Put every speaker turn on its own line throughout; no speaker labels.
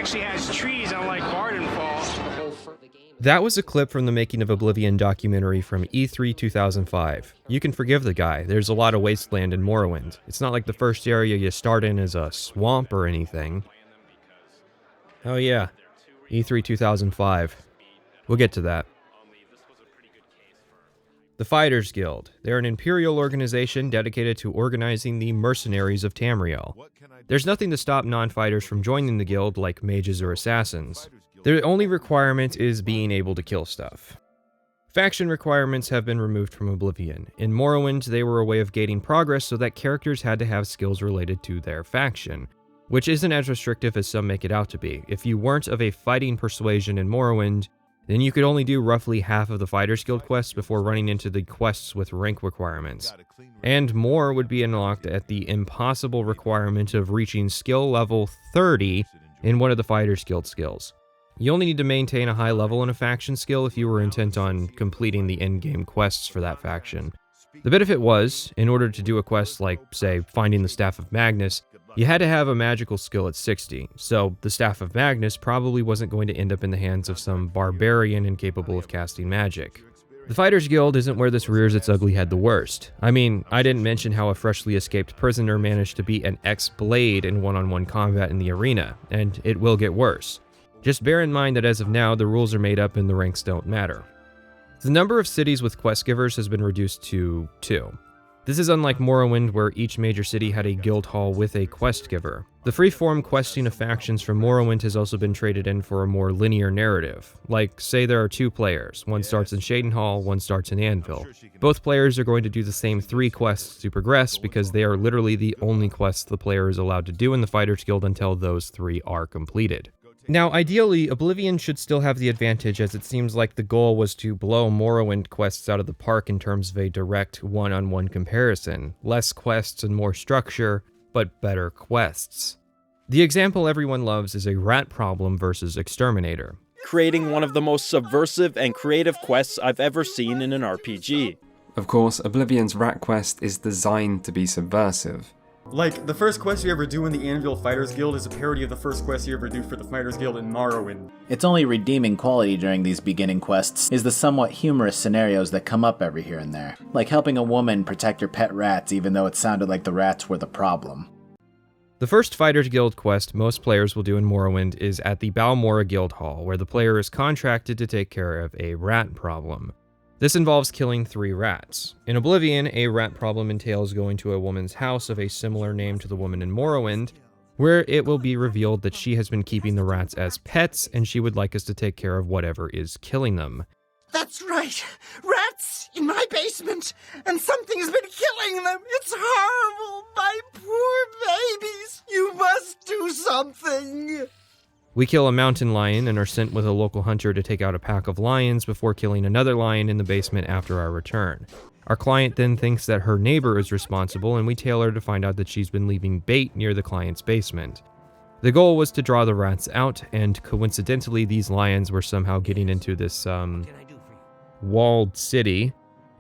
actually has trees, unlike Vardenfall.
That was a clip from the Making of Oblivion documentary from E3 2005. You can forgive the guy, there's a lot of wasteland in Morrowind. It's not like the first area you start in is a swamp or anything. Oh yeah, E3 2005. We'll get to that. The Fighters Guild. They're an imperial organization dedicated to organizing the mercenaries of Tamriel. There's nothing to stop non-fighters from joining the guild like mages or assassins. Their only requirement is being able to kill stuff. Faction requirements have been removed from Oblivion. In Morrowind, they were a way of gating progress so that characters had to have skills related to their faction, which isn't as restrictive as some make it out to be. If you weren't of a fighting persuasion in Morrowind, then you could only do roughly half of the Fighters Guild quests before running into the quests with rank requirements. And more would be unlocked at the impossible requirement of reaching skill level 30 in one of the Fighters Guild skills. You only need to maintain a high level in a faction skill if you were intent on completing the end-game quests for that faction. The benefit was, in order to do a quest like, say, finding the Staff of Magnus, you had to have a magical skill at 60, so the Staff of Magnus probably wasn't going to end up in the hands of some barbarian incapable of casting magic. The Fighters Guild isn't where this rears its ugly head the worst. I mean, I didn't mention how a freshly escaped prisoner managed to beat an ex-blade in one-on-one combat in the arena, and it will get worse. Just bear in mind that as of now, the rules are made up and the ranks don't matter. The number of cities with quest givers has been reduced to 2. This is unlike Morrowind, where each major city had a guild hall with a quest giver. The free-form questing of factions from Morrowind has also been traded in for a more linear narrative. Like, say there are 2 players, one starts in Shadenhall, one starts in Anvil. Both players are going to do the same 3 quests to progress because they are literally the only quests the player is allowed to do in the Fighters Guild until those 3 are completed. Now, ideally, Oblivion should still have the advantage, as it seems like the goal was to blow Morrowind quests out of the park in terms of a direct one-on-one comparison. Less quests and more structure, but better quests. The example everyone loves is a rat problem versus exterminator.
Creating one of the most subversive and creative quests I've ever seen in an RPG.
Of course, Oblivion's rat quest is designed to be subversive.
Like, the first quest you ever do in the Anvil Fighters Guild is a parody of the first quest you ever do for the Fighters Guild in Morrowind.
Its only redeeming quality during these beginning quests is the somewhat humorous scenarios that come up every here and there, like helping a woman protect her pet rats even though it sounded like the rats were the problem.
The first Fighters Guild quest most players will do in Morrowind is at the Balmora Guild Hall, where the player is contracted to take care of a rat problem. This involves killing 3 rats. In Oblivion, a rat problem entails going to a woman's house of a similar name to the woman in Morrowind, where it will be revealed that she has been keeping the rats as pets and she would like us to take care of whatever is killing them.
That's right! Rats in my basement, and something has been killing them! It's horrible! My poor babies! You must do something!
We kill a mountain lion and are sent with a local hunter to take out a pack of lions before killing another lion in the basement after our return. Our client then thinks that her neighbor is responsible, and we tail her to find out that she's been leaving bait near the client's basement. The goal was to draw the rats out, and coincidentally these lions were somehow getting into this, walled city.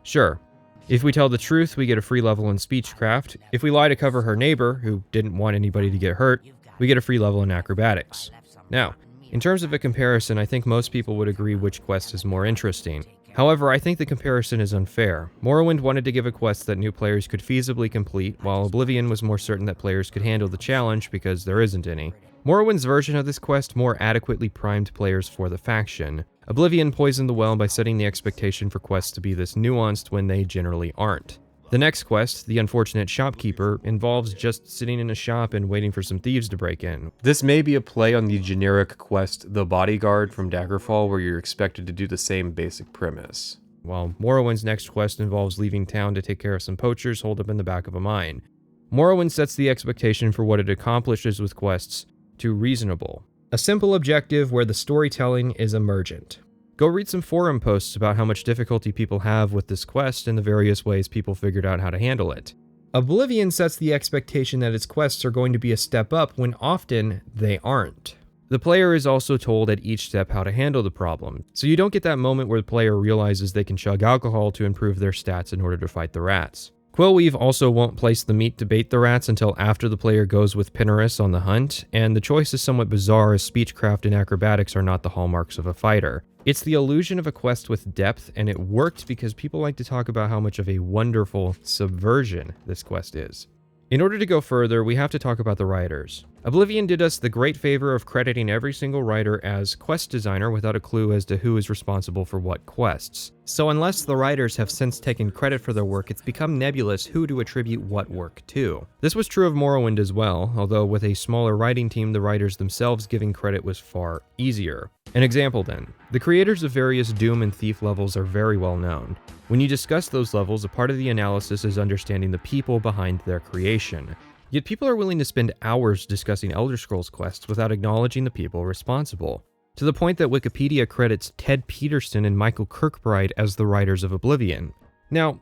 Sure. If we tell the truth, we get a free level in speechcraft. If we lie to cover her neighbor, who didn't want anybody to get hurt, we get a free level in acrobatics. Now, in terms of a comparison, I think most people would agree which quest is more interesting. However, I think the comparison is unfair. Morrowind wanted to give a quest that new players could feasibly complete, while Oblivion was more certain that players could handle the challenge because there isn't any. Morrowind's version of this quest more adequately primed players for the faction. Oblivion poisoned the well by setting the expectation for quests to be this nuanced when they generally aren't. The next quest, The Unfortunate Shopkeeper, involves just sitting in a shop and waiting for some thieves to break in. This may be a play on the generic quest The Bodyguard from Daggerfall, where you're expected to do the same basic premise. While Morrowind's next quest involves leaving town to take care of some poachers holed up in the back of a mine. Morrowind sets the expectation for what it accomplishes with quests to reasonable. A simple objective where the storytelling is emergent. Go read some forum posts about how much difficulty people have with this quest and the various ways people figured out how to handle it. Oblivion sets the expectation that its quests are going to be a step up when often they aren't. The player is also told at each step how to handle the problem, so you don't get that moment where the player realizes they can chug alcohol to improve their stats in order to fight the rats. Quillweave also won't place the meat to bait the rats until after the player goes with Pinnerus on the hunt, and the choice is somewhat bizarre as speechcraft and acrobatics are not the hallmarks of a fighter. It's the illusion of a quest with depth, and it worked because people like to talk about how much of a wonderful subversion this quest is. In order to go further, we have to talk about the writers. Oblivion did us the great favor of crediting every single writer as quest designer without a clue as to who is responsible for what quests. So unless the writers have since taken credit for their work, it's become nebulous who to attribute what work to. This was true of Morrowind as well, although with a smaller writing team, the writers themselves giving credit was far easier. An example then, the creators of various Doom and Thief levels are very well known. When you discuss those levels, a part of the analysis is understanding the people behind their creation. Yet people are willing to spend hours discussing Elder Scrolls quests without acknowledging the people responsible, to the point that Wikipedia credits Ted Peterson and Michael Kirkbride as the writers of Oblivion. Now,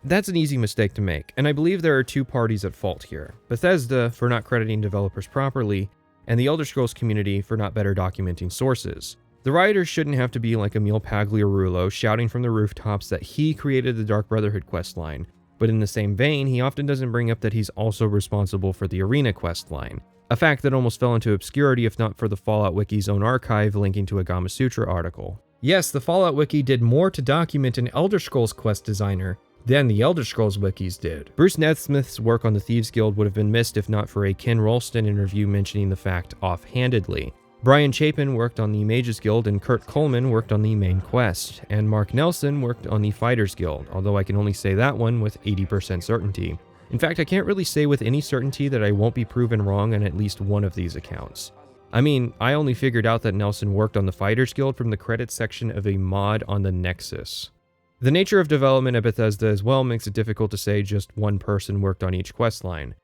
that's an easy mistake to make, and I believe there are two parties at fault here. Bethesda for not crediting developers properly, and the Elder Scrolls community for not better documenting sources. The writers shouldn't have to be like Emil Pagliarulo shouting from the rooftops that he created the Dark Brotherhood questline, but in the same vein, he often doesn't bring up that he's also responsible for the Arena questline, a fact that almost fell into obscurity if not for the Fallout Wiki's own archive linking to a Gamasutra article. Yes, the Fallout Wiki did more to document an Elder Scrolls quest designer than the Elder Scrolls wikis did. Bruce Nesmith's work on the Thieves Guild would have been missed if not for a Ken Rolston interview mentioning the fact offhandedly. Brian Chapin worked on the Mages Guild, and Kurt Coleman worked on the main quest, and Mark Nelson worked on the Fighters Guild, although I can only say that one with 80% certainty. In fact, I can't really say with any certainty that I won't be proven wrong on at least one of these accounts. I mean, I only figured out that Nelson worked on the Fighters Guild from the credits section of a mod on the Nexus. The nature of development at Bethesda as well makes it difficult to say just one person worked on each questline.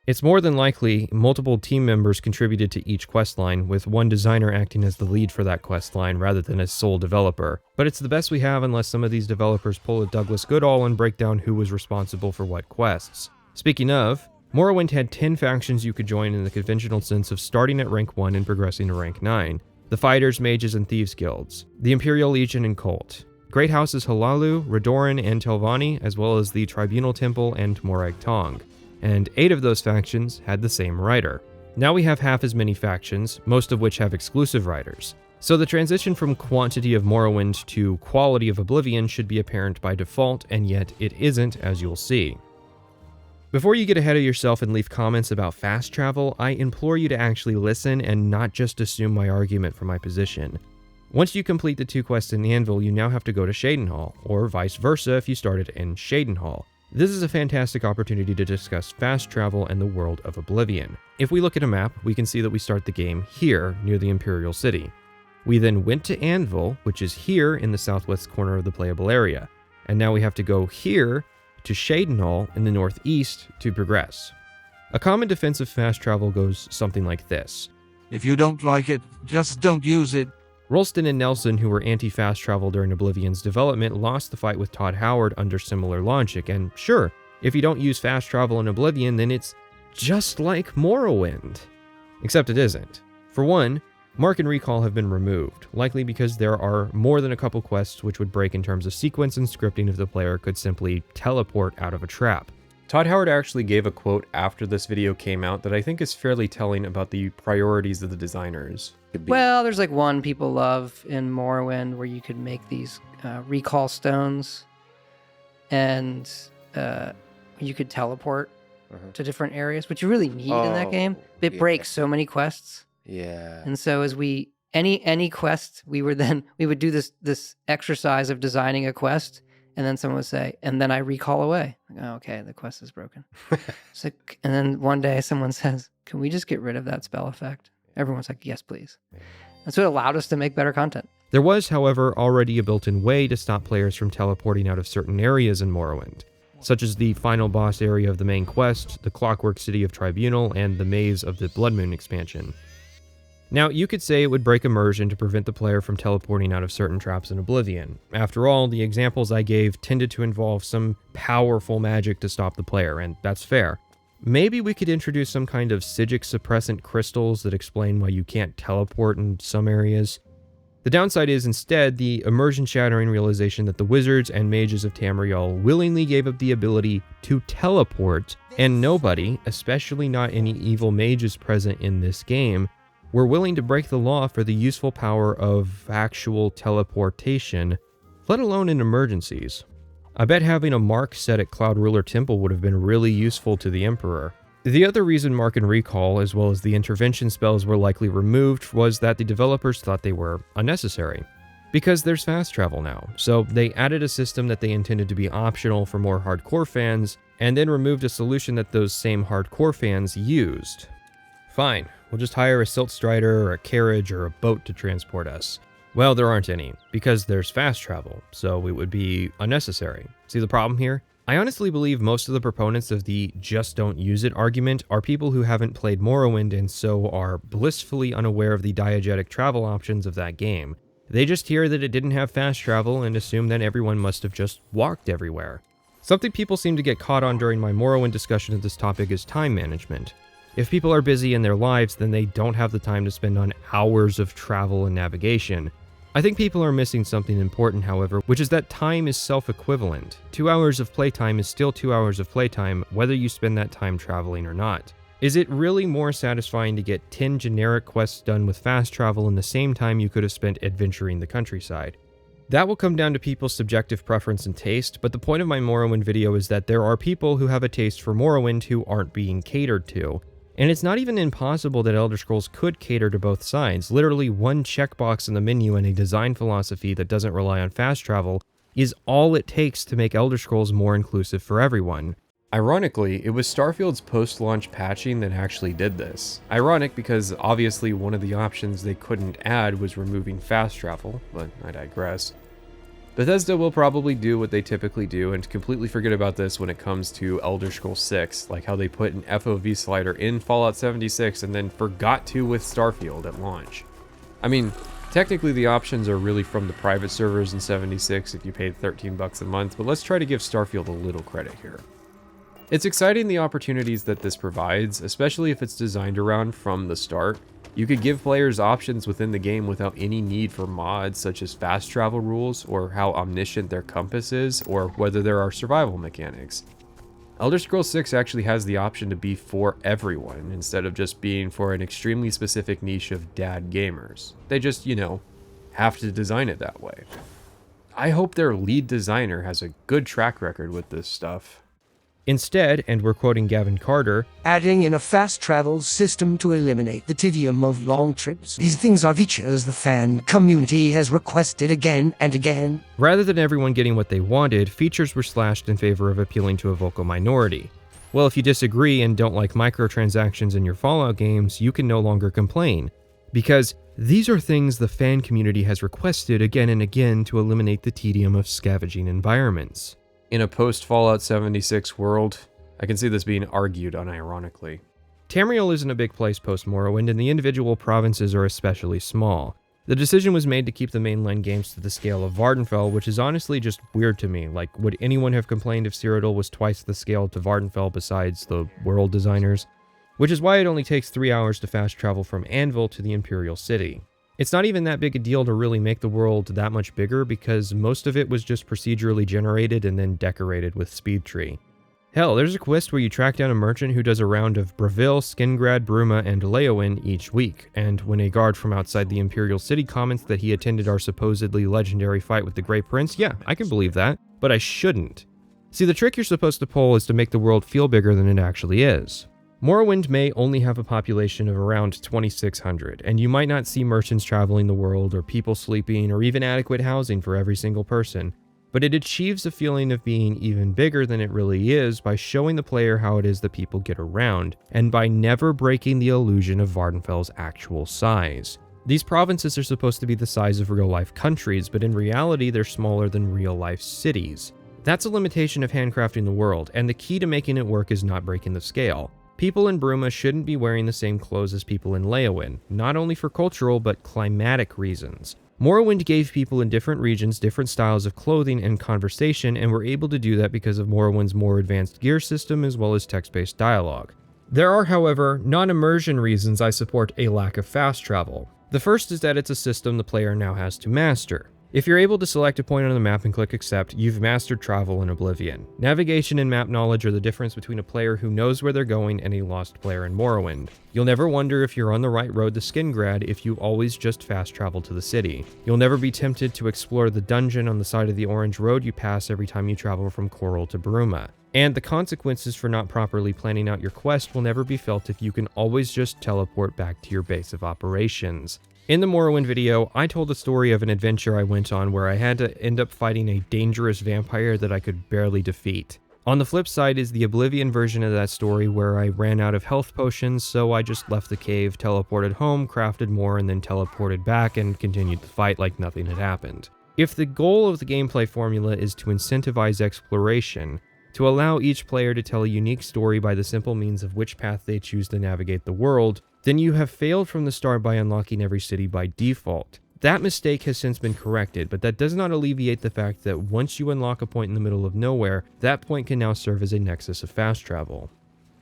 It's more than likely multiple team members contributed to each questline, with one designer acting as the lead for that questline rather than as sole developer. But it's the best we have unless some of these developers pull a Douglas Goodall and break down who was responsible for what quests. Speaking of, Morrowind had 10 factions you could join in the conventional sense of starting at rank 1 and progressing to rank 9. The Fighters, Mages, and Thieves Guilds, the Imperial Legion and Cult, Great Houses Halalu, Redoran, and Telvanni, as well as the Tribunal Temple and Morag Tong. And 8 of those factions had the same writer. Now we have half as many factions, most of which have exclusive writers. So the transition from quantity of Morrowind to quality of Oblivion should be apparent by default, and yet it isn't, as you'll see. Before you get ahead of yourself and leave comments about fast travel, I implore you to actually listen and not just assume my argument from my position. Once you complete the 2 quests in Anvil, you now have to go to Shadenhall, or vice versa if you started in Shadenhall. This is a fantastic opportunity to discuss fast travel and the world of Oblivion. If we look at a map, we can see that we start the game here, near the Imperial City. We then went to Anvil, which is here in the southwest corner of the playable area, and now we have to go here to Shadenhall in the northeast to progress. A common defense of fast travel goes something like this.
If you don't like it, just don't use it.
Rolston and Nelson, who were anti-fast travel during Oblivion's development, lost the fight with Todd Howard under similar logic, and sure, if you don't use fast travel in Oblivion, then it's just like Morrowind. Except it isn't. For one, Mark and Recall have been removed, likely because there are more than a couple quests which would break in terms of sequence and scripting if the player could simply teleport out of a trap. Todd Howard actually gave a quote after this video came out that I think is fairly telling about the priorities of the designers.
Well, there's like one people love in Morrowind where you could make these recall stones and you could teleport to different areas, which you really need in that game. It breaks so many quests.
Yeah.
And so as any quest, we would do this exercise of designing a quest, and then someone would say, and then I recall away. Like, oh, okay, the quest is broken. It's like, and then one day someone says, can we just get rid of that spell effect? Everyone's like, yes, please. That's what allowed us to make better content.
There was, however, already a built-in way to stop players from teleporting out of certain areas in Morrowind, such as the final boss area of the main quest, the Clockwork City of Tribunal, and the Maze of the Blood Moon expansion. Now, you could say it would break immersion to prevent the player from teleporting out of certain traps in Oblivion. After all, the examples I gave tended to involve some powerful magic to stop the player, and that's fair. Maybe we could introduce some kind of Psijic suppressant crystals that explain why you can't teleport in some areas. The downside is instead the immersion-shattering realization that the wizards and mages of Tamriel willingly gave up the ability to teleport, and nobody, especially not any evil mages present in this game, were willing to break the law for the useful power of actual teleportation, let alone in emergencies. I bet having a mark set at Cloud Ruler Temple would have been really useful to the Emperor. The other reason Mark and Recall, as well as the intervention spells, were likely removed was that the developers thought they were unnecessary. Because there's fast travel now, so they added a system that they intended to be optional for more hardcore fans, and then removed a solution that those same hardcore fans used. Fine, we'll just hire a silt strider or a carriage or a boat to transport us. Well, there aren't any, because there's fast travel, so it would be unnecessary. See the problem here? I honestly believe most of the proponents of the just don't use it argument are people who haven't played Morrowind and so are blissfully unaware of the diegetic travel options of that game. They just hear that it didn't have fast travel and assume that everyone must have just walked everywhere. Something people seem to get caught on during my Morrowind discussion of this topic is time management. If people are busy in their lives, then they don't have the time to spend on hours of travel and navigation. I think people are missing something important, however, which is that time is self-equivalent. 2 hours of playtime is still 2 hours of playtime, whether you spend that time traveling or not. Is it really more satisfying to get 10 generic quests done with fast travel in the same time you could have spent adventuring the countryside? That will come down to people's subjective preference and taste, but the point of my Morrowind video is that there are people who have a taste for Morrowind who aren't being catered to. And it's not even impossible that Elder Scrolls could cater to both sides. Literally one checkbox in the menu and a design philosophy that doesn't rely on fast travel is all it takes to make Elder Scrolls more inclusive for everyone. Ironically, it was Starfield's post-launch patching that actually did this. Ironic because obviously one of the options they couldn't add was removing fast travel, but I digress. Bethesda will probably do what they typically do and completely forget about this when it comes to Elder Scrolls 6, like how they put an FOV slider in Fallout 76 and then forgot to with Starfield at launch. I mean, technically the options are really from the private servers in 76 if you paid $13 a month, but let's try to give Starfield a little credit here. It's exciting the opportunities that this provides, especially if it's designed around from the start. You could give players options within the game without any need for mods such as fast travel rules, or how omniscient their compass is, or whether there are survival mechanics. Elder Scrolls 6 actually has the option to be for everyone, instead of just being for an extremely specific niche of dad gamers. They just, have to design it that way. I hope their lead designer has a good track record with this stuff. Instead, and we're quoting Gavin Carter,
adding in a fast travel system to eliminate the tedium of long trips. These things are features the fan community has requested again and again.
Rather than everyone getting what they wanted, features were slashed in favor of appealing to a vocal minority. Well, if you disagree and don't like microtransactions in your Fallout games, you can no longer complain. Because these are things the fan community has requested again and again to eliminate the tedium of scavenging environments. In a post-Fallout 76 world, I can see this being argued unironically. Tamriel isn't a big place post-Morrowind, and the individual provinces are especially small. The decision was made to keep the mainline games to the scale of Vardenfell, which is honestly just weird to me. Like, would anyone have complained if Cyrodiil was twice the scale to Vardenfell besides the world designers? Which is why it only takes 3 hours to fast travel from Anvil to the Imperial City. It's not even that big a deal to really make the world that much bigger because most of it was just procedurally generated and then decorated with Speedtree. Hell, there's a quest where you track down a merchant who does a round of Bravil, Skingrad, Bruma, and Leowen each week, and when a guard from outside the Imperial City comments that he attended our supposedly legendary fight with the Grey Prince, yeah, I can believe that, but I shouldn't. See, the trick you're supposed to pull is to make the world feel bigger than it actually is. Morrowind may only have a population of around 2,600, and you might not see merchants traveling the world, or people sleeping, or even adequate housing for every single person, but it achieves a feeling of being even bigger than it really is by showing the player how it is that people get around, and by never breaking the illusion of Vardenfell's actual size. These provinces are supposed to be the size of real-life countries, but in reality they're smaller than real-life cities. That's a limitation of handcrafting the world, and the key to making it work is not breaking the scale. People in Bruma shouldn't be wearing the same clothes as people in Leowen, not only for cultural but climatic reasons. Morrowind gave people in different regions different styles of clothing and conversation, and were able to do that because of Morrowind's more advanced gear system as well as text-based dialogue. There are, however, non-immersion reasons I support a lack of fast travel. The first is that it's a system the player now has to master. If you're able to select a point on the map and click accept, you've mastered travel in Oblivion. Navigation and map knowledge are the difference between a player who knows where they're going and a lost player in Morrowind. You'll never wonder if you're on the right road to Skingrad if you always just fast travel to the city. You'll never be tempted to explore the dungeon on the side of the orange road you pass every time you travel from Coral to Bruma. And the consequences for not properly planning out your quest will never be felt if you can always just teleport back to your base of operations. In the Morrowind video, I told the story of an adventure I went on where I had to end up fighting a dangerous vampire that I could barely defeat. On the flip side is the Oblivion version of that story where I ran out of health potions, so I just left the cave, teleported home, crafted more, and then teleported back and continued the fight like nothing had happened. If the goal of the gameplay formula is to incentivize exploration, to allow each player to tell a unique story by the simple means of which path they choose to navigate the world, then you have failed from the start by unlocking every city by default. That mistake has since been corrected, but that does not alleviate the fact that once you unlock a point in the middle of nowhere, that point can now serve as a nexus of fast travel.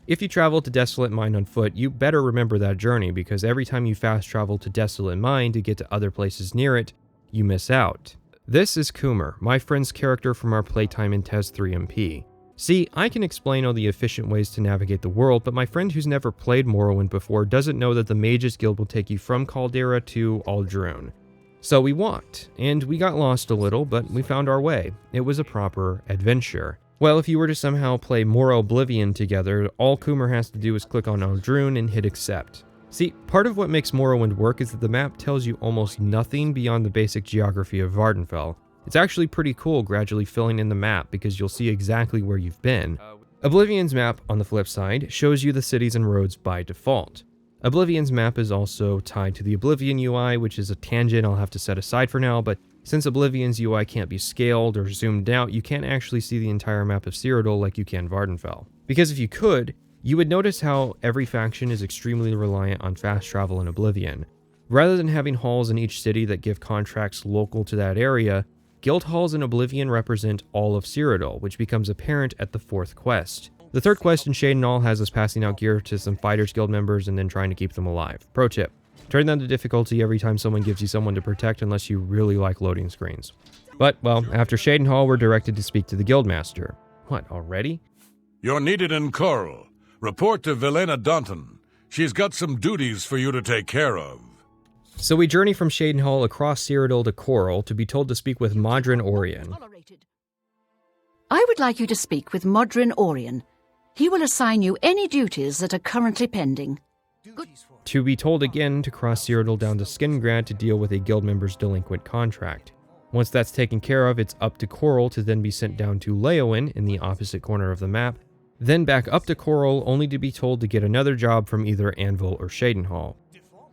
If you travel to Desolate Mine on foot, you better remember that journey, because every time you fast travel to Desolate Mine to get to other places near it, you miss out. This is Coomer, my friend's character from our playtime in TES 3MP. See, I can explain all the efficient ways to navigate the world, but my friend who's never played Morrowind before doesn't know that the Mages Guild will take you from Caldera to Aldrune. So we walked, and we got lost a little, but we found our way. It was a proper adventure. Well, if you were to somehow play more Oblivion together, all Coomer has to do is click on Aldrune and hit accept. See, part of what makes Morrowind work is that the map tells you almost nothing beyond the basic geography of Vvardenfell. It's actually pretty cool gradually filling in the map because you'll see exactly where you've been. Oblivion's map, on the flip side, shows you the cities and roads by default. Oblivion's map is also tied to the Oblivion UI, which is a tangent I'll have to set aside for now, but since Oblivion's UI can't be scaled or zoomed out, you can't actually see the entire map of Cyrodiil like you can Vvardenfell. Because if you could, you would notice how every faction is extremely reliant on fast travel in Oblivion. Rather than having halls in each city that give contracts local to that area, guild halls in Oblivion represent all of Cyrodiil, which becomes apparent at the 4th quest. The 3rd quest in Shadenhall has us passing out gear to some Fighters Guild members and then trying to keep them alive. Pro tip, turn down the difficulty every time someone gives you someone to protect unless you really like loading screens. But, well, after Shadenhall, we're directed to speak to the Guildmaster. What, already?
You're needed in Coral. Report to Velena Daunton. She's got some duties for you to take care of.
So we journey from Shadenhall across Cyrodiil to Coral to be told to speak with Modron Orion.
I would like you to speak with Modron Orion. He will assign you any duties that are currently pending.
To be told again to cross Cyrodiil down to Skingrad to deal with a guild member's delinquent contract. Once that's taken care of, it's up to Coral to then be sent down to Leowen in the opposite corner of the map, then back up to Coral only to be told to get another job from either Anvil or Shadenhall.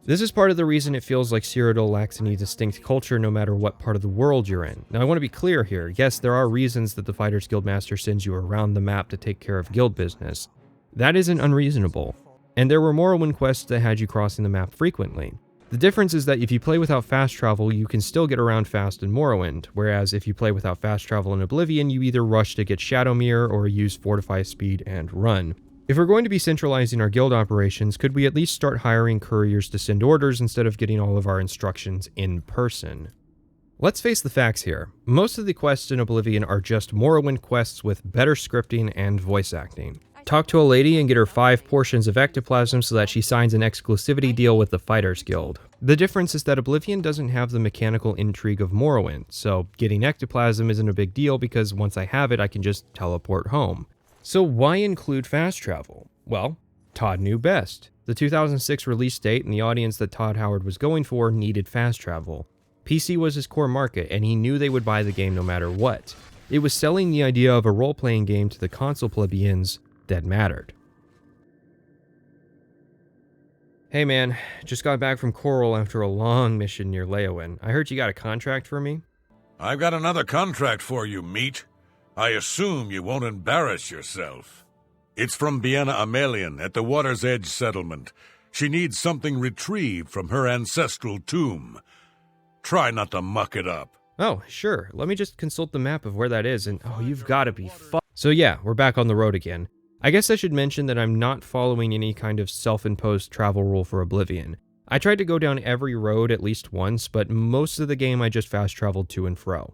This is part of the reason it feels like Cyrodiil lacks any distinct culture no matter what part of the world you're in. Now I want to be clear here, yes, there are reasons that the Fighters Guild Master sends you around the map to take care of guild business. That isn't unreasonable, and there were Morrowind quests that had you crossing the map frequently. The difference is that if you play without fast travel, you can still get around fast in Morrowind, whereas if you play without fast travel in Oblivion, you either rush to get Shadowmere or use Fortify Speed and run. If we're going to be centralizing our guild operations, could we at least start hiring couriers to send orders instead of getting all of our instructions in person? Let's face the facts here. Most of the quests in Oblivion are just Morrowind quests with better scripting and voice acting. Talk to a lady and get her 5 portions of ectoplasm so that she signs an exclusivity deal with the Fighters Guild. The difference is that Oblivion doesn't have the mechanical intrigue of Morrowind, so getting ectoplasm isn't a big deal because once I have it, I can just teleport home. So why include fast travel? Well, Todd knew best. The 2006 release date and the audience that Todd Howard was going for needed fast travel. PC was his core market, and he knew they would buy the game no matter what. It was selling the idea of a role-playing game to the console plebeians that mattered. Hey man, just got back from Coral after a long mission near Leowen. I heard you got a contract for me?
I've got another contract for you, meat. I assume you won't embarrass yourself. It's from Bienna Amelian at the Water's Edge settlement. She needs something retrieved from her ancestral tomb. Try not to muck it up.
Oh, sure. Let me just consult the map of where that is and oh, you've gotta be So yeah, we're back on the road again. I guess I should mention that I'm not following any kind of self-imposed travel rule for Oblivion. I tried to go down every road at least once, but most of the game I just fast traveled to and fro.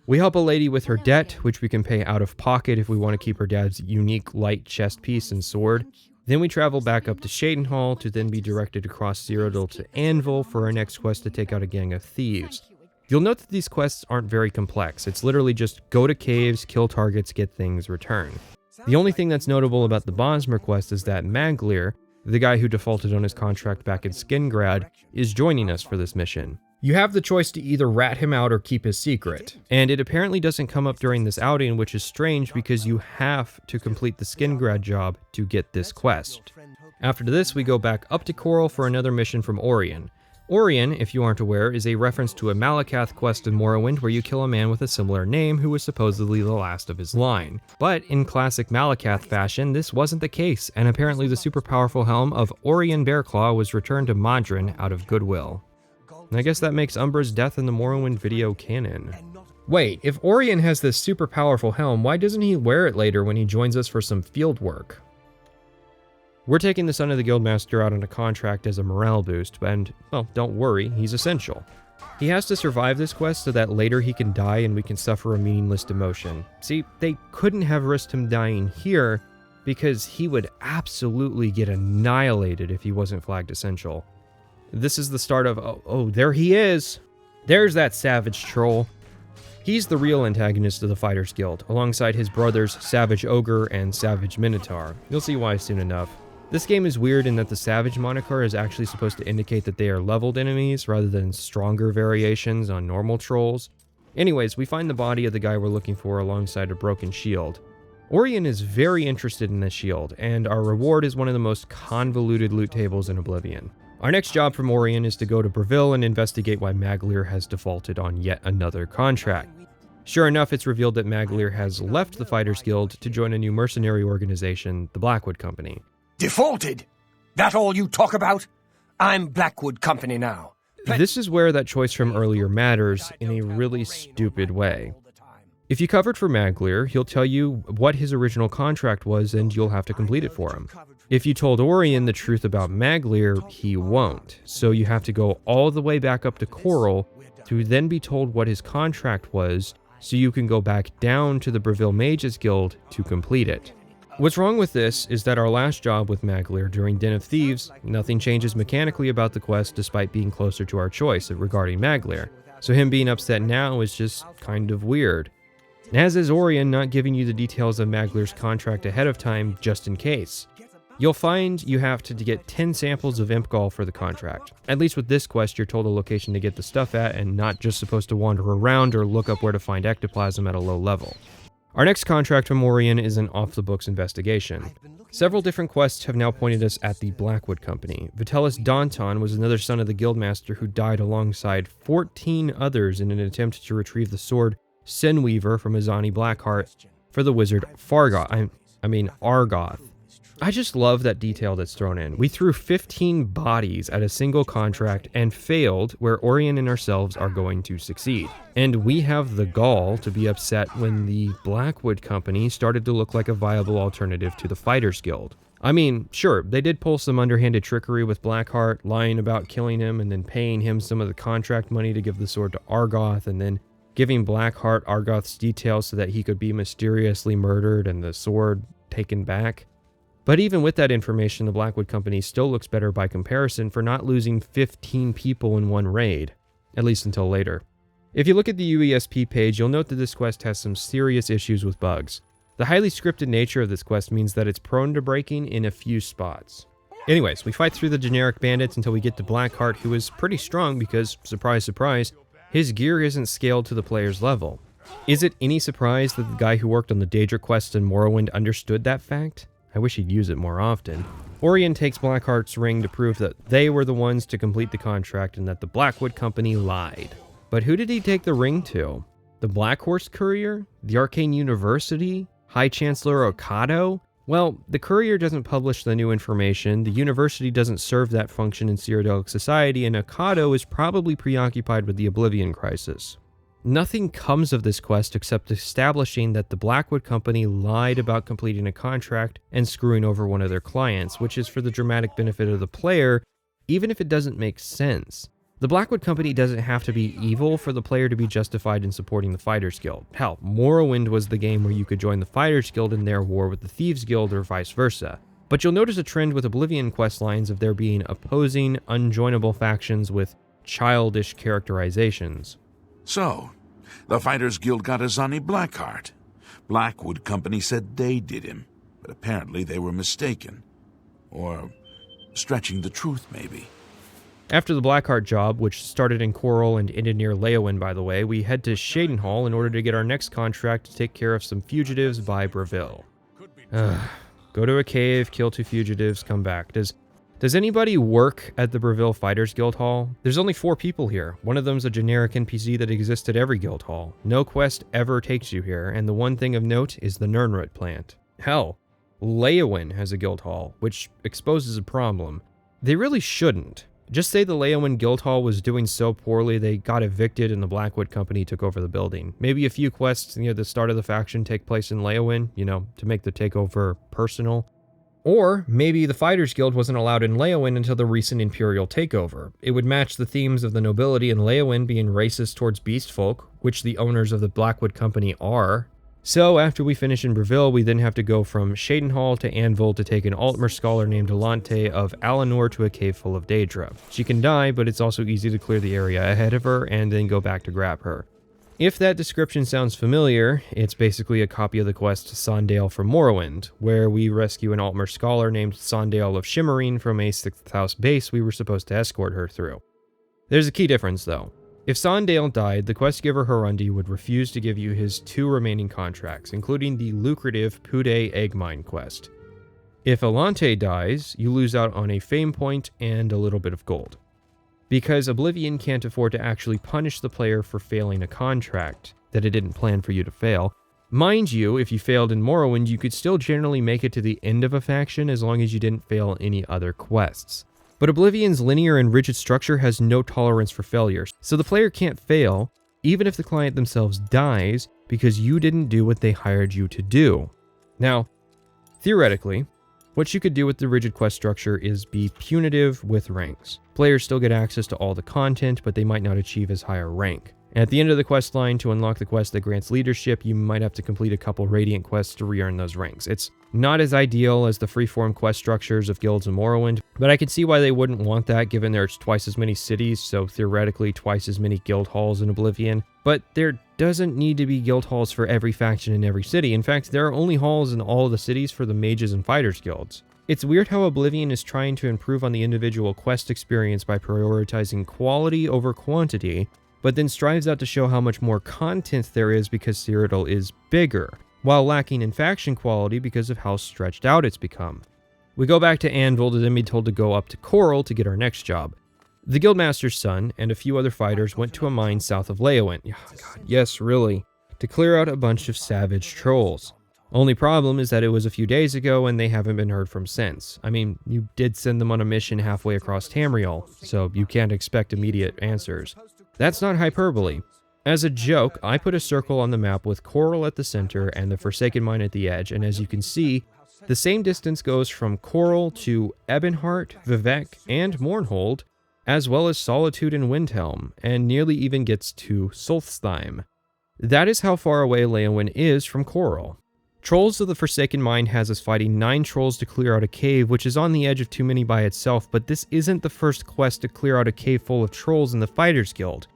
We help a lady with her debt, which we can pay out of pocket if we want to keep her dad's unique light chest piece and sword. Then we travel back up to Shadenhall to then be directed across Cyrodiil to Anvil for our next quest to take out a gang of thieves. You'll note that these quests aren't very complex. It's literally just go to caves, kill targets, get things, return. The only thing that's notable about the Bosmer quest is that Maglir, the guy who defaulted on his contract back in Skingrad, is joining us for this mission. You have the choice to either rat him out or keep his secret, and it apparently doesn't come up during this outing, which is strange because you have to complete the Skingrad job to get this quest. After this, we go back up to Coral for another mission from Orion. Orion, if you aren't aware, is a reference to a Malakath quest in Morrowind where you kill a man with a similar name who was supposedly the last of his line. But in classic Malakath fashion, this wasn't the case, and apparently the super powerful helm of Orion Bearclaw was returned to Modron out of goodwill. And I guess that makes Umbra's death in the Morrowind video canon. Wait, if Orion has this super powerful helm, why doesn't he wear it later when he joins us for some field work? We're taking the son of the Guildmaster out on a contract as a morale boost, and, well, don't worry, he's essential. He has to survive this quest so that later he can die and we can suffer a meaningless demotion. See, they couldn't have risked him dying here because he would absolutely get annihilated if he wasn't flagged essential. This is the start of, oh, there he is! There's that savage troll. He's the real antagonist of the Fighters Guild, alongside his brothers Savage Ogre and Savage Minotaur. You'll see why soon enough. This game is weird in that the Savage moniker is actually supposed to indicate that they are leveled enemies rather than stronger variations on normal trolls. Anyways, we find the body of the guy we're looking for alongside a broken shield. Orion is very interested in this shield, and our reward is one of the most convoluted loot tables in Oblivion. Our next job from Orion is to go to Breville and investigate why Maglir has defaulted on yet another contract. Sure enough, it's revealed that Maglir has left the Fighters Guild to join a new mercenary organization, the Blackwood Company.
Defaulted? That all you talk about? I'm Blackwood Company now.
This is where that choice from earlier matters in a really stupid way. If you covered for Maglir, he'll tell you what his original contract was and you'll have to complete it for him. If you told Orion the truth about Maglir, he won't. So you have to go all the way back up to Coral to then be told what his contract was so you can go back down to the Breville Mages Guild to complete it. What's wrong with this is that our last job with Maglir during Den of Thieves, nothing changes mechanically about the quest despite being closer to our choice regarding Maglir. So him being upset now is just kind of weird. As is Orion not giving you the details of Maglir's contract ahead of time just in case. You'll find you have to get 10 samples of Imp Gall for the contract. At least with this quest, you're told a location to get the stuff at and not just supposed to wander around or look up where to find ectoplasm at a low level. Our next contract from Orion is an off-the-books investigation. Several different quests have now pointed us at the Blackwood Company. Vitellis Daunton was another son of the Guildmaster who died alongside 14 others in an attempt to retrieve the sword Sinweaver from Azani Blackheart for the wizard Argoth. I just love that detail that's thrown in. We threw 15 bodies at a single contract and failed where Orion and ourselves are going to succeed. And we have the gall to be upset when the Blackwood Company started to look like a viable alternative to the Fighters Guild. I mean, sure, they did pull some underhanded trickery with Blackheart, lying about killing him and then paying him some of the contract money to give the sword to Argoth and then giving Blackheart Argoth's details so that he could be mysteriously murdered and the sword taken back. But even with that information, the Blackwood Company still looks better by comparison for not losing 15 people in one raid, at least until later. If you look at the UESP page, you'll note that this quest has some serious issues with bugs. The highly scripted nature of this quest means that it's prone to breaking in a few spots. Anyways, we fight through the generic bandits until we get to Blackheart, who is pretty strong because, surprise, surprise, his gear isn't scaled to the player's level. Is it any surprise that the guy who worked on the Daedra quest in Morrowind understood that fact? I wish he'd use it more often. Orion takes Blackheart's ring to prove that they were the ones to complete the contract and that the Blackwood Company lied. But who did he take the ring to? The Black Horse Courier? The Arcane University? High Chancellor Okado? Well, the Courier doesn't publish the new information, the University doesn't serve that function in Cyrodiilic society, and Okado is probably preoccupied with the Oblivion crisis. Nothing comes of this quest except establishing that the Blackwood Company lied about completing a contract and screwing over one of their clients, which is for the dramatic benefit of the player, even if it doesn't make sense. The Blackwood Company doesn't have to be evil for the player to be justified in supporting the Fighters Guild. Hell, Morrowind was the game where you could join the Fighters Guild in their war with the Thieves Guild or vice versa. But you'll notice a trend with Oblivion questlines of there being opposing, unjoinable factions with childish characterizations.
So, the Fighters Guild got Azani Blackheart. Blackwood Company said they did him, but apparently they were mistaken. Or stretching the truth, maybe.
After the Blackheart job, which started in Coral and ended near Leyawiin by the way, we head to Shadenhall in order to get our next contract to take care of some fugitives by Breville. Go to a cave, kill 2 fugitives, come back. Does anybody work at the Breville Fighters Guild Hall? There's only 4 people here. One of them's a generic NPC that exists at every guild hall. No quest ever takes you here, and the one thing of note is the Nirnroot plant. Hell, Leyawiin has a guild hall, which exposes a problem. They really shouldn't. Just say the Leyawiin Guild Hall was doing so poorly they got evicted and the Blackwood Company took over the building. Maybe a few quests near the start of the faction take place in Leyawiin, to make the takeover personal. Or maybe the Fighters Guild wasn't allowed in Leyawiin until the recent Imperial takeover. It would match the themes of the nobility in Leyawiin being racist towards beast folk, which the owners of the Blackwood Company are. So after we finish in Breville, we then have to go from Shadenhall to Anvil to take an Altmer scholar named Alante of Alinor to a cave full of Daedra. She can die, but it's also easy to clear the area ahead of her and then go back to grab her. If that description sounds familiar, it's basically a copy of the quest Sondale from Morrowind, where we rescue an Altmer scholar named Sondale of Shimmerine from a 6th House base we were supposed to escort her through. There's a key difference though. If Sondale died, the quest giver Harundi would refuse to give you his 2 remaining contracts, including the lucrative Pude Egg Mine quest. If Alante dies, you lose out on a fame point and a little bit of gold. Because Oblivion can't afford to actually punish the player for failing a contract that it didn't plan for you to fail. Mind you, if you failed in Morrowind, you could still generally make it to the end of a faction as long as you didn't fail any other quests. But Oblivion's linear and rigid structure has no tolerance for failures, so the player can't fail, even if the client themselves dies, because you didn't do what they hired you to do. Now, theoretically, what you could do with the rigid quest structure is be punitive with ranks. Players still get access to all the content, but they might not achieve as high a rank. And at the end of the quest line, to unlock the quest that grants leadership, you might have to complete a couple Radiant quests to re-earn those ranks. It's not as ideal as the freeform quest structures of guilds in Morrowind, but I can see why they wouldn't want that given there's twice as many cities, so theoretically twice as many guild halls in Oblivion. But there doesn't need to be guild halls for every faction in every city. In fact, there are only halls in all the cities for the mages and fighters guilds. It's weird how Oblivion is trying to improve on the individual quest experience by prioritizing quality over quantity, but then strives out to show how much more content there is because Cyrodiil is bigger, while lacking in faction quality because of how stretched out it's become. We go back to Anvil to then be told to go up to Coral to get our next job. The Guildmaster's son and a few other fighters went to a mine south of Leyawiin. Oh, God, yes, really. To clear out a bunch of savage trolls. Only problem is that it was a few days ago and they haven't been heard from since. I mean, you did send them on a mission halfway across Tamriel, so you can't expect immediate answers. That's not hyperbole. As a joke, I put a circle on the map with Coral at the center and the Forsaken Mine at the edge, and as you can see, the same distance goes from Coral to Ebonheart, Vivec, and Mournhold, as well as Solitude and Windhelm, and nearly even gets to Solstheim. That is how far away Leyawiin is from Coral. Trolls of the Forsaken Mine has us fighting 9 trolls to clear out a cave, which is on the edge of too many by itself, but this isn't the first quest to clear out a cave full of trolls in the Fighters Guild.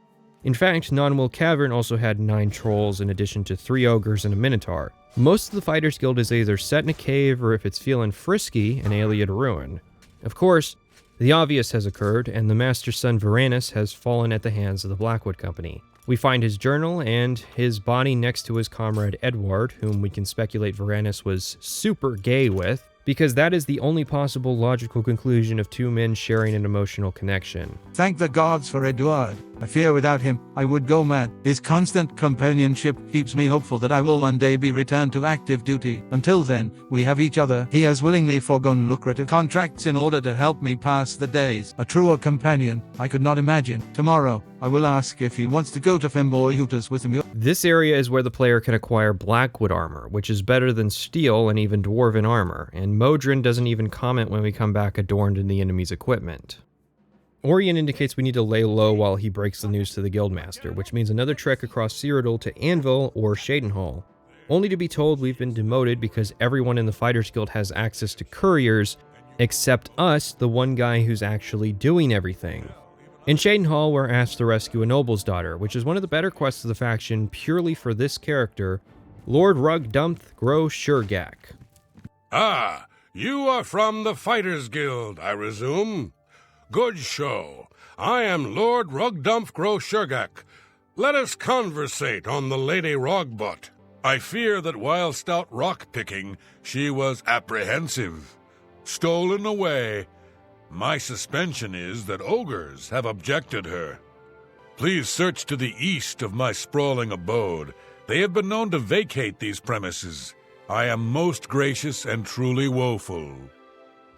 In fact, Non-Will Cavern also had 9 trolls in addition to 3 ogres and a minotaur. Most of the Fighters Guild is either set in a cave or if it's feeling frisky, an Ayleid ruin. Of course, the obvious has occurred, and the Master's son Varanus has fallen at the hands of the Blackwood Company. We find his journal and his body next to his comrade Edward, whom we can speculate Varanus was super gay with, because that is the only possible logical conclusion of 2 men sharing an emotional connection.
Thank the gods for Edward. I fear without him, I would go mad. His constant companionship keeps me hopeful that I will one day be returned to active duty. Until then, we have each other. He has willingly foregone lucrative contracts in order to help me pass the days. A truer companion, I could not imagine. Tomorrow, I will ask if he wants to go to Femboyutas with me.
This area is where the player can acquire Blackwood armor, which is better than steel and even dwarven armor, and Modron doesn't even comment when we come back adorned in the enemy's equipment. Orion indicates we need to lay low while he breaks the news to the Guildmaster, which means another trek across Cyrodiil to Anvil or Shadenhall, only to be told we've been demoted because everyone in the Fighters Guild has access to couriers, except us, the one guy who's actually doing everything. In Shadenhall, we're asked to rescue a noble's daughter, which is one of the better quests of the faction purely for this character, Lord Rugdumth Gro Shurgak.
Ah, you are from the Fighters Guild, I resume. Good show. I am Lord Rugdumth Gro Shurgak. Let us conversate on the Lady Rogbot. I fear that whilst out rock-picking, she was apprehensive. Stolen away. My suspension is that ogres have abjected her. Please search to the east of my sprawling abode. They have been known to vacate these premises. I am most gracious and truly woeful.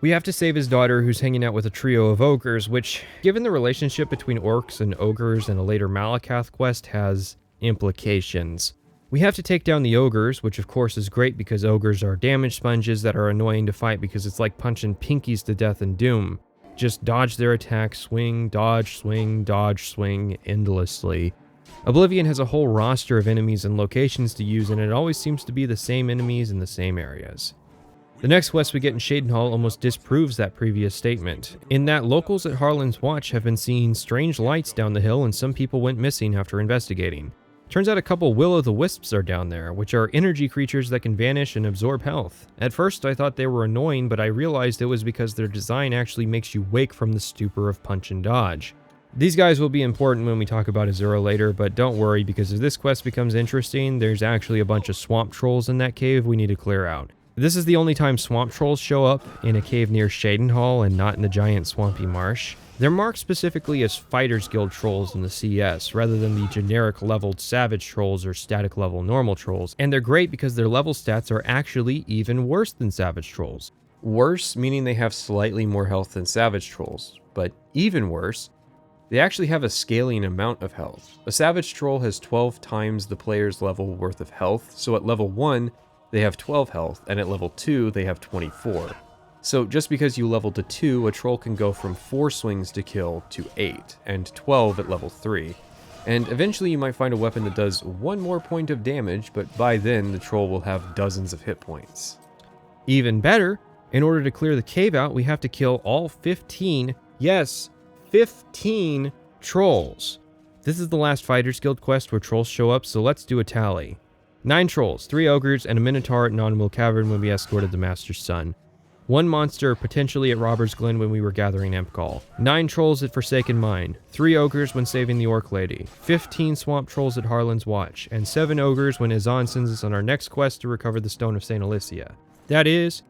We have to save his daughter, who's hanging out with a trio of ogres, which, given the relationship between orcs and ogres in a later Malakath quest, has implications. We have to take down the ogres, which of course is great because ogres are damage sponges that are annoying to fight because it's like punching pinkies to death in Doom. Just dodge their attack, swing, dodge, swing endlessly. Oblivion has a whole roster of enemies and locations to use, and it always seems to be the same enemies in the same areas. The next quest we get in Shadenhall almost disproves that previous statement, in that locals at Harlan's Watch have been seeing strange lights down the hill and some people went missing after investigating. Turns out a couple will-o'-the-wisps are down there, which are energy creatures that can vanish and absorb health. At first I thought they were annoying, but I realized it was because their design actually makes you wake from the stupor of punch and dodge. These guys will be important when we talk about Azura later, but don't worry, because if this quest becomes interesting, there's actually a bunch of swamp trolls in that cave we need to clear out. This is the only time swamp trolls show up in a cave near Shadenhall and not in the giant swampy marsh. They're marked specifically as Fighters Guild trolls in the CS, rather than the generic leveled savage trolls or static level normal trolls, and they're great because their level stats are actually even worse than savage trolls. Worse meaning they have slightly more health than savage trolls, but even worse, they actually have a scaling amount of health. A savage troll has 12 times the player's level worth of health, so at level 1, they have 12 health, and at level 2, they have 24. So just because you level to 2, a troll can go from 4 swings to kill to 8, and 12 at level 3. And eventually you might find a weapon that does 1 more point of damage, but by then the troll will have dozens of hit points. Even better, in order to clear the cave out, we have to kill all 15, yes, 15 trolls. This is the last Fighters Guild quest where trolls show up, so let's do a tally. 9 trolls, 3 ogres, and a minotaur at Non-Will Cavern when we escorted the Master's son. 1 monster potentially at Robber's Glen when we were gathering Empcall. 9 trolls at Forsaken Mine. 3 ogres when saving the Orc Lady. 15 swamp trolls at Harlan's Watch. And 7 ogres when Azan sends us on our next quest to recover the Stone of St. Alicia. That is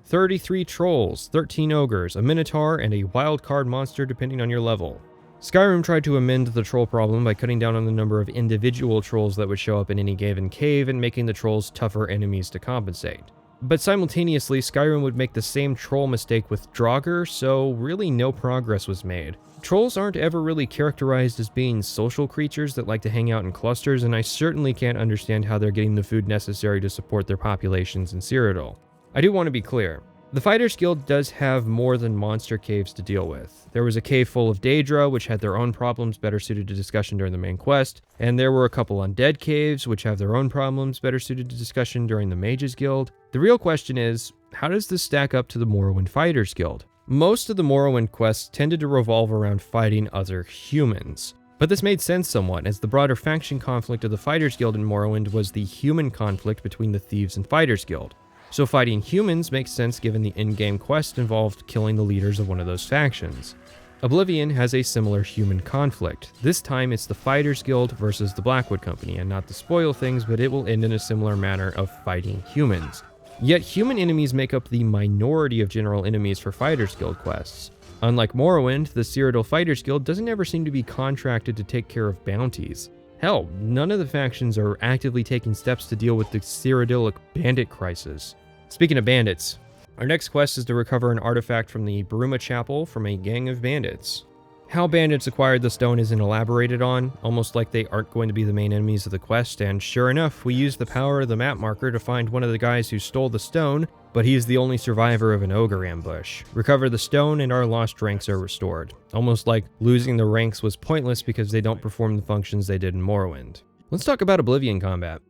33 trolls, 13 ogres, a minotaur, and a wild card monster depending on your level. Skyrim tried to amend the troll problem by cutting down on the number of individual trolls that would show up in any given cave and making the trolls tougher enemies to compensate. But simultaneously, Skyrim would make the same troll mistake with Draugr, so really no progress was made. Trolls aren't ever really characterized as being social creatures that like to hang out in clusters, and I certainly can't understand how they're getting the food necessary to support their populations in Cyrodiil. I do want to be clear. The Fighters Guild does have more than monster caves to deal with. There was a cave full of Daedra, which had their own problems better suited to discussion during the main quest, and there were a couple undead caves, which have their own problems better suited to discussion during the Mages Guild. The real question is, how does this stack up to the Morrowind Fighters Guild? Most of the Morrowind quests tended to revolve around fighting other humans. But this made sense somewhat, as the broader faction conflict of the Fighters Guild in Morrowind was the human conflict between the Thieves and Fighters Guild. So fighting humans makes sense given the in-game quest involved killing the leaders of one of those factions. Oblivion has a similar human conflict. This time it's the Fighters Guild versus the Blackwood Company, and not to spoil things, but it will end in a similar manner of fighting humans. Yet human enemies make up the minority of general enemies for Fighters Guild quests. Unlike Morrowind, the Cyrodiil Fighters Guild doesn't ever seem to be contracted to take care of bounties. Hell, none of the factions are actively taking steps to deal with the Cyrodiilic bandit crisis. Speaking of bandits, our next quest is to recover an artifact from the Bruma Chapel from a gang of bandits. How bandits acquired the stone isn't elaborated on, almost like they aren't going to be the main enemies of the quest, and sure enough, we use the power of the map marker to find one of the guys who stole the stone, but he is the only survivor of an ogre ambush. Recover the stone and our lost ranks are restored. Almost like losing the ranks was pointless because they don't perform the functions they did in Morrowind. Let's talk about Oblivion combat.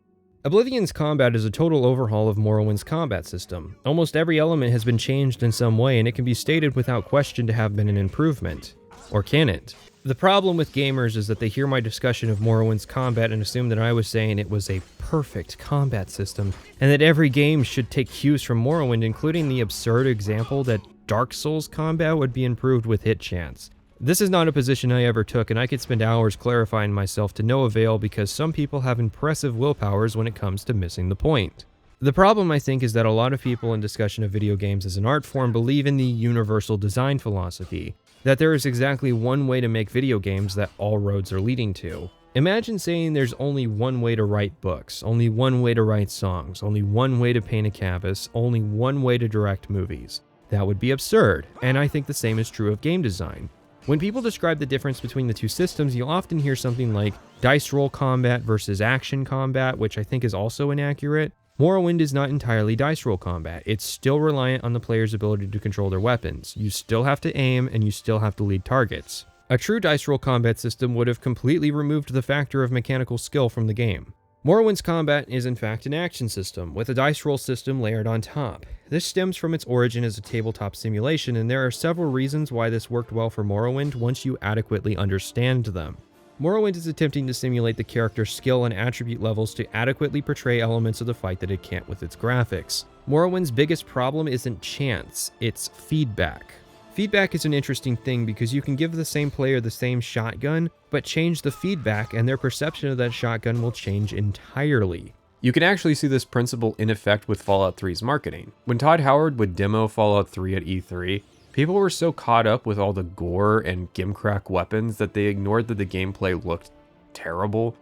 Oblivion's combat is a total overhaul of Morrowind's combat system. Almost every element has been changed in some way, and it can be stated without question to have been an improvement. Or can it? The problem with gamers is that they hear my discussion of Morrowind's combat and assume that I was saying it was a perfect combat system, and that every game should take cues from Morrowind, including the absurd example that Dark Souls combat would be improved with hit chance. This is not a position I ever took, and I could spend hours clarifying myself to no avail because some people have impressive willpowers when it comes to missing the point. The problem, I think, is that a lot of people in discussion of video games as an art form believe in the universal design philosophy, that there is exactly one way to make video games that all roads are leading to. Imagine saying there's only one way to write books, only one way to write songs, only one way to paint a canvas, only one way to direct movies. That would be absurd, and I think the same is true of game design. When people describe the difference between the two systems, you'll often hear something like dice roll combat versus action combat, which I think is also inaccurate. Morrowind is not entirely dice roll combat. It's still reliant on the player's ability to control their weapons. You still have to aim, and you still have to lead targets. A true dice roll combat system would have completely removed the factor of mechanical skill from the game. Morrowind's combat is in fact an action system, with a dice roll system layered on top. This stems from its origin as a tabletop simulation, and there are several reasons why this worked well for Morrowind once you adequately understand them. Morrowind is attempting to simulate the character's skill and attribute levels to adequately portray elements of the fight that it can't with its graphics. Morrowind's biggest problem isn't chance, it's feedback. Feedback is an interesting thing because you can give the same player the same shotgun, but change the feedback and their perception of that shotgun will change entirely. You can actually see this principle in effect with Fallout 3's marketing. When Todd Howard would demo Fallout 3 at E3, people were so caught up with all the gore and gimcrack weapons that they ignored that the gameplay looked terrible.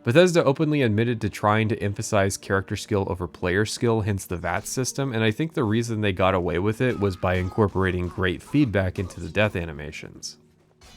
Bethesda openly admitted to trying to emphasize character skill over player skill, hence the VAT system, and I think the reason they got away with it was by incorporating great feedback into the death animations.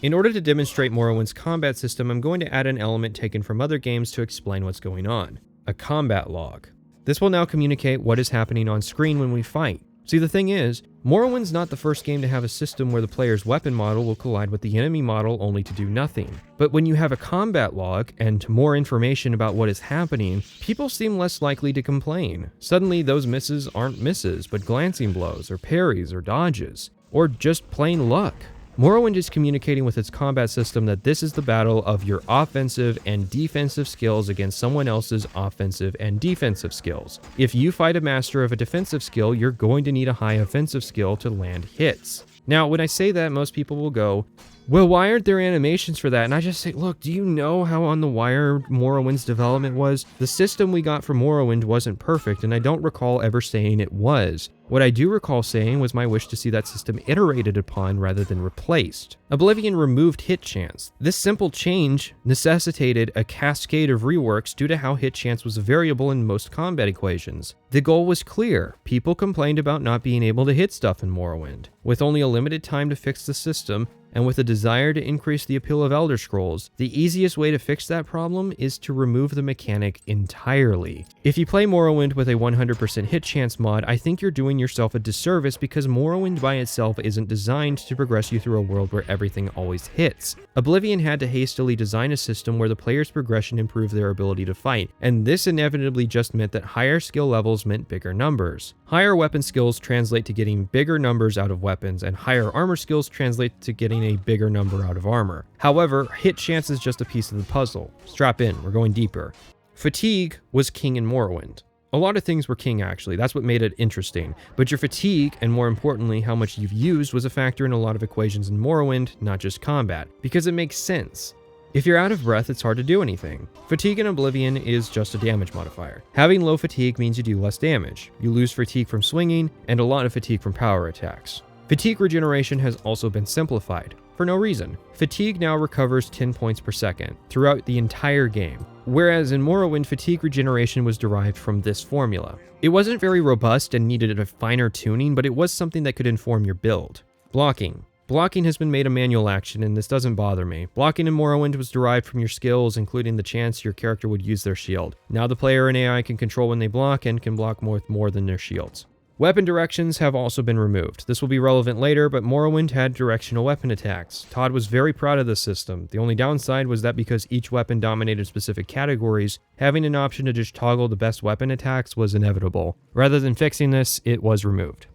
In order to demonstrate Morrowind's combat system, I'm going to add an element taken from other games to explain what's going on. A combat log. This will now communicate what is happening on screen when we fight. See, the thing is, Morrowind's not the first game to have a system where the player's weapon model will collide with the enemy model only to do nothing. But when you have a combat log and more information about what is happening, people seem less likely to complain. Suddenly, those misses aren't misses, but glancing blows, or parries, or dodges, or just plain luck. Morrowind is communicating with its combat system that this is the battle of your offensive and defensive skills against someone else's offensive and defensive skills. If you fight a master of a defensive skill, you're going to need a high offensive skill to land hits. Now, when I say that, most people will go, well, why aren't there animations for that? And I just say, look, do you know how on the wire Morrowind's development was? The system we got from Morrowind wasn't perfect, and I don't recall ever saying it was. What I do recall saying was my wish to see that system iterated upon rather than replaced. Oblivion removed hit chance. This simple change necessitated a cascade of reworks due to how hit chance was a variable in most combat equations. The goal was clear. People complained about not being able to hit stuff in Morrowind. With only a limited time to fix the system, and with a desire to increase the appeal of Elder Scrolls, the easiest way to fix that problem is to remove the mechanic entirely. If you play Morrowind with a 100% hit chance mod, I think you're doing yourself a disservice because Morrowind by itself isn't designed to progress you through a world where everything always hits. Oblivion had to hastily design a system where the player's progression improved their ability to fight, and this inevitably just meant that higher skill levels meant bigger numbers. Higher weapon skills translate to getting bigger numbers out of weapons, and higher armor skills translate to getting a bigger number out of armor. However, hit chance is just a piece of the puzzle. Strap in, we're going deeper. Fatigue was king in Morrowind. A lot of things were king actually, that's what made it interesting. But your fatigue, and more importantly, how much you've used, was a factor in a lot of equations in Morrowind, not just combat, because it makes sense. If you're out of breath, it's hard to do anything. Fatigue in Oblivion is just a damage modifier. Having low fatigue means you do less damage. You lose fatigue from swinging, and a lot of fatigue from power attacks. Fatigue regeneration has also been simplified, for no reason. Fatigue now recovers 10 points per second throughout the entire game, whereas in Morrowind, fatigue regeneration was derived from this formula. It wasn't very robust and needed a finer tuning, but it was something that could inform your build. Blocking. Blocking has been made a manual action, and this doesn't bother me. Blocking in Morrowind was derived from your skills, including the chance your character would use their shield. Now the player and AI can control when they block and can block more than their shields. Weapon directions have also been removed. This will be relevant later, but Morrowind had directional weapon attacks. Todd was very proud of this system. The only downside was that because each weapon dominated specific categories, having an option to just toggle the best weapon attacks was inevitable. Rather than fixing this, it was removed.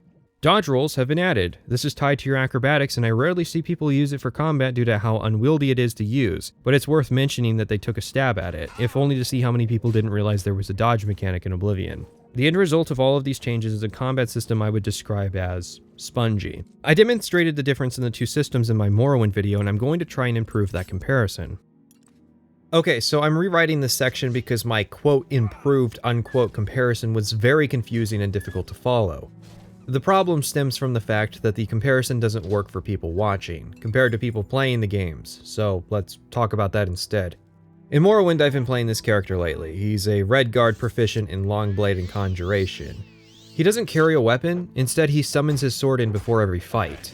Dodge rolls have been added. This is tied to your acrobatics, and I rarely see people use it for combat due to how unwieldy it is to use, but it's worth mentioning that they took a stab at it, if only to see how many people didn't realize there was a dodge mechanic in Oblivion. The end result of all of these changes is a combat system I would describe as spongy. I demonstrated the difference in the two systems in my Morrowind video, and I'm going to try and improve that comparison. Okay, so I'm rewriting this section because my quote improved unquote comparison was very confusing and difficult to follow. The problem stems from the fact that the comparison doesn't work for people watching, compared to people playing the games, so let's talk about that instead. In Morrowind, I've been playing this character lately. He's a Redguard proficient in Longblade and Conjuration. He doesn't carry a weapon, instead he summons his sword in before every fight.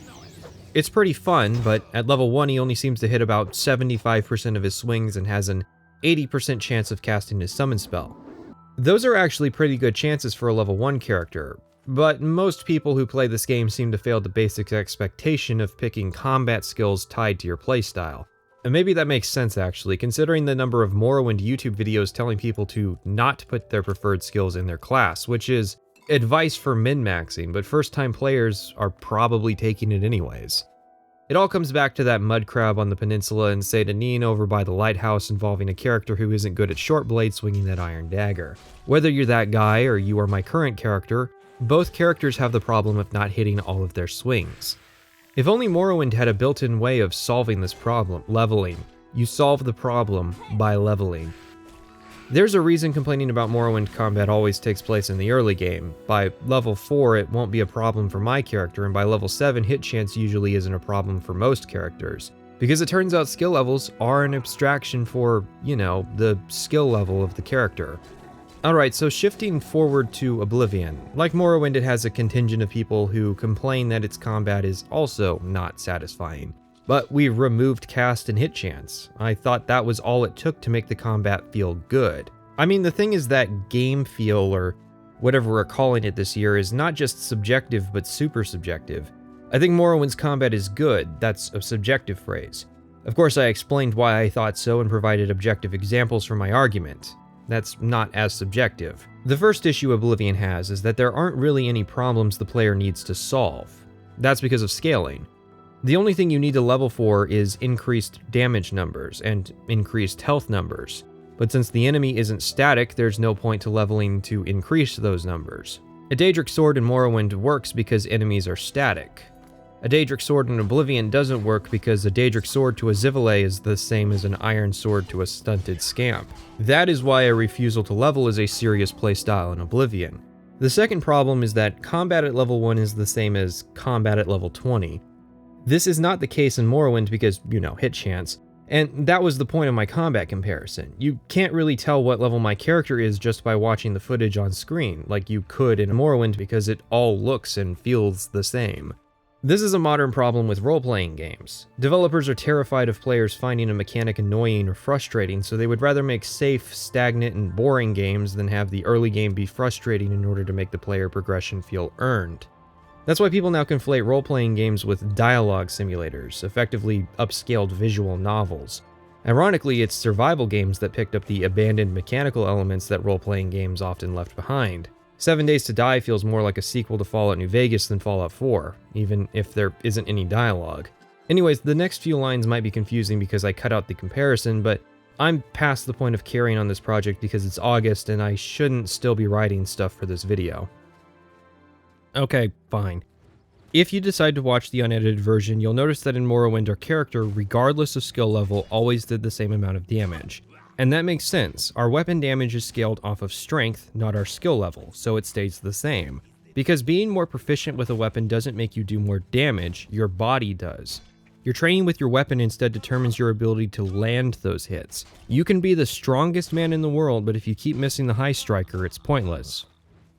It's pretty fun, but at level 1 he only seems to hit about 75% of his swings and has an 80% chance of casting his summon spell. Those are actually pretty good chances for a level 1 character, but most people who play this game seem to fail the basic expectation of picking combat skills tied to your playstyle. And maybe that makes sense actually, considering the number of Morrowind YouTube videos telling people to not put their preferred skills in their class, which is advice for min-maxing, but first-time players are probably taking it anyways. It all comes back to that mud crab on the peninsula and Saint Denis over by the lighthouse involving a character who isn't good at short blade swinging that iron dagger. Whether you're that guy or you are my current character, both characters have the problem of not hitting all of their swings. If only Morrowind had a built-in way of solving this problem, leveling. You solve the problem by leveling. There's a reason complaining about Morrowind combat always takes place in the early game. By level 4 it won't be a problem for my character, and by level 7 hit chance usually isn't a problem for most characters. Because it turns out skill levels are an abstraction for, the skill level of the character. Alright, so shifting forward to Oblivion. Like Morrowind, it has a contingent of people who complain that its combat is also not satisfying. But we removed cast and hit chance. I thought that was all it took to make the combat feel good. I mean, the thing is that game feel, or whatever we're calling it this year, is not just subjective but super subjective. I think Morrowind's combat is good, that's a subjective phrase. Of course, I explained why I thought so and provided objective examples for my argument. That's not as subjective. The first issue Oblivion has is that there aren't really any problems the player needs to solve. That's because of scaling. The only thing you need to level for is increased damage numbers and increased health numbers. But since the enemy isn't static, there's no point to leveling to increase those numbers. A Daedric sword in Morrowind works because enemies are static. A Daedric sword in Oblivion doesn't work because a Daedric sword to a Zivile is the same as an iron sword to a stunted scamp. That is why a refusal to level is a serious playstyle in Oblivion. The second problem is that combat at level 1 is the same as combat at level 20. This is not the case in Morrowind because, hit chance. And that was the point of my combat comparison. You can't really tell what level my character is just by watching the footage on screen, like you could in Morrowind because it all looks and feels the same. This is a modern problem with role-playing games. Developers are terrified of players finding a mechanic annoying or frustrating, so they would rather make safe, stagnant, and boring games than have the early game be frustrating in order to make the player progression feel earned. That's why people now conflate role-playing games with dialogue simulators, effectively upscaled visual novels. Ironically, it's survival games that picked up the abandoned mechanical elements that role-playing games often left behind. 7 Days to Die feels more like a sequel to Fallout New Vegas than Fallout 4, even if there isn't any dialogue. Anyways, the next few lines might be confusing because I cut out the comparison, but I'm past the point of carrying on this project because it's August and I shouldn't still be writing stuff for this video. Okay, fine. If you decide to watch the unedited version, you'll notice that in Morrowind our character, regardless of skill level, always did the same amount of damage. And that makes sense. Our weapon damage is scaled off of strength, not our skill level, so it stays the same. Because being more proficient with a weapon doesn't make you do more damage, your body does. Your training with your weapon instead determines your ability to land those hits. You can be the strongest man in the world, but if you keep missing the high striker, it's pointless.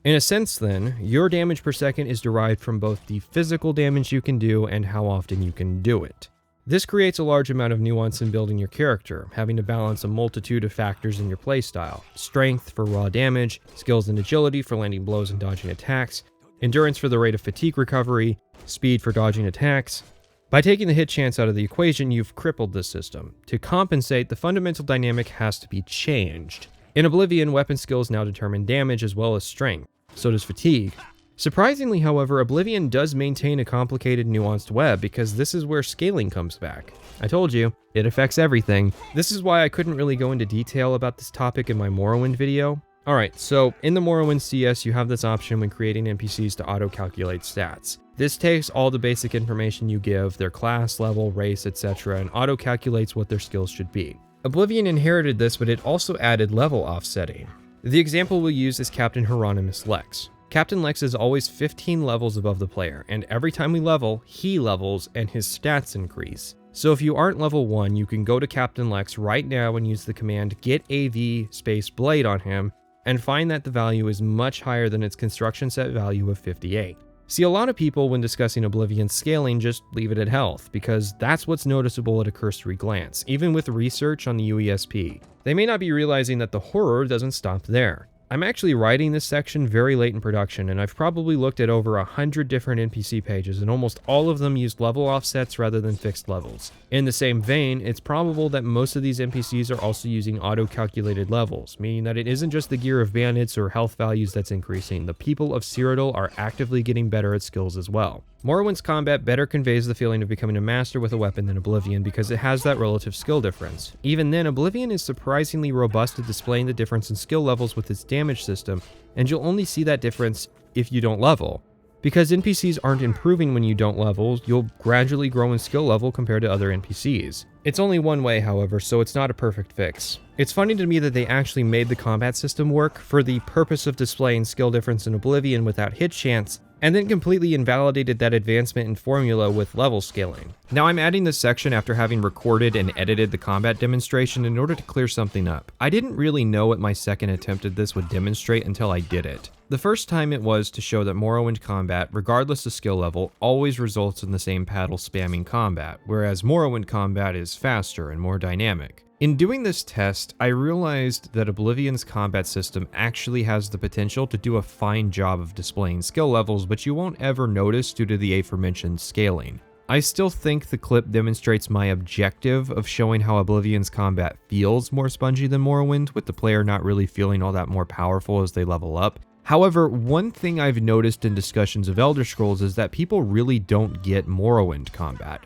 In a sense then, your damage per second is derived from both the physical damage you can do and how often you can do it. This creates a large amount of nuance in building your character, having to balance a multitude of factors in your playstyle. Strength for raw damage, skills and agility for landing blows and dodging attacks, endurance for the rate of fatigue recovery, speed for dodging attacks. By taking the hit chance out of the equation, you've crippled this system. To compensate, the fundamental dynamic has to be changed. In Oblivion, weapon skills now determine damage as well as strength. So does fatigue. Surprisingly, however, Oblivion does maintain a complicated, nuanced web because this is where scaling comes back. I told you, it affects everything. This is why I couldn't really go into detail about this topic in my Morrowind video. Alright, so in the Morrowind CS, you have this option when creating NPCs to auto-calculate stats. This takes all the basic information you give, their class, level, race, etc., and auto-calculates what their skills should be. Oblivion inherited this, but it also added level offsetting. The example we'll use is Captain Hieronymus Lex. Captain Lex is always 15 levels above the player, and every time we level, he levels and his stats increase. So if you aren't level 1, you can go to Captain Lex right now and use the command get AV blade on him, and find that the value is much higher than its construction set value of 58. See, a lot of people, when discussing Oblivion's scaling, just leave it at health, because that's what's noticeable at a cursory glance, even with research on the UESP. They may not be realizing that the horror doesn't stop there. I'm actually writing this section very late in production, and I've probably looked at over 100 different NPC pages, and almost all of them used level offsets rather than fixed levels. In the same vein, it's probable that most of these NPCs are also using auto-calculated levels, meaning that it isn't just the gear of bandits or health values that's increasing. The people of Cyrodiil are actively getting better at skills as well. Morrowind's combat better conveys the feeling of becoming a master with a weapon than Oblivion because it has that relative skill difference. Even then, Oblivion is surprisingly robust at displaying the difference in skill levels with its damage system, and you'll only see that difference if you don't level. Because NPCs aren't improving when you don't level, you'll gradually grow in skill level compared to other NPCs. It's only one way, however, so it's not a perfect fix. It's funny to me that they actually made the combat system work for the purpose of displaying skill difference in Oblivion without hit chance, and then completely invalidated that advancement in formula with level scaling. Now I'm adding this section after having recorded and edited the combat demonstration in order to clear something up. I didn't really know what my second attempt at this would demonstrate until I did it. The first time it was to show that Morrowind combat, regardless of skill level, always results in the same paddle spamming combat, whereas Morrowind combat is faster and more dynamic. In doing this test, I realized that Oblivion's combat system actually has the potential to do a fine job of displaying skill levels, but you won't ever notice due to the aforementioned scaling. I still think the clip demonstrates my objective of showing how Oblivion's combat feels more spongy than Morrowind, with the player not really feeling all that more powerful as they level up. However, one thing I've noticed in discussions of Elder Scrolls is that people really don't get Morrowind combat.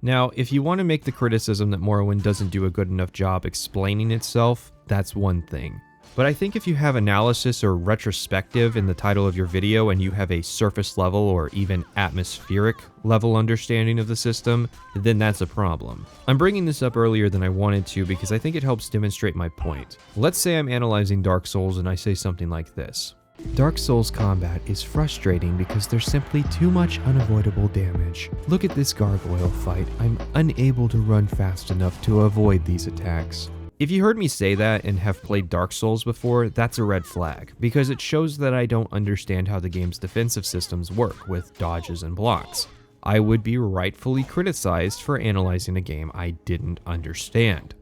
Now, if you want to make the criticism that Morrowind doesn't do a good enough job explaining itself, that's one thing. But I think if you have analysis or retrospective in the title of your video and you have a surface level or even atmospheric level understanding of the system, then that's a problem. I'm bringing this up earlier than I wanted to because I think it helps demonstrate my point. Let's say I'm analyzing Dark Souls and I say something like this. Dark Souls combat is frustrating because there's simply too much unavoidable damage. Look at this gargoyle fight. I'm unable to run fast enough to avoid these attacks. If you heard me say that and have played Dark Souls before, that's a red flag, because it shows that I don't understand how the game's defensive systems work with dodges and blocks. I would be rightfully criticized for analyzing a game I didn't understand.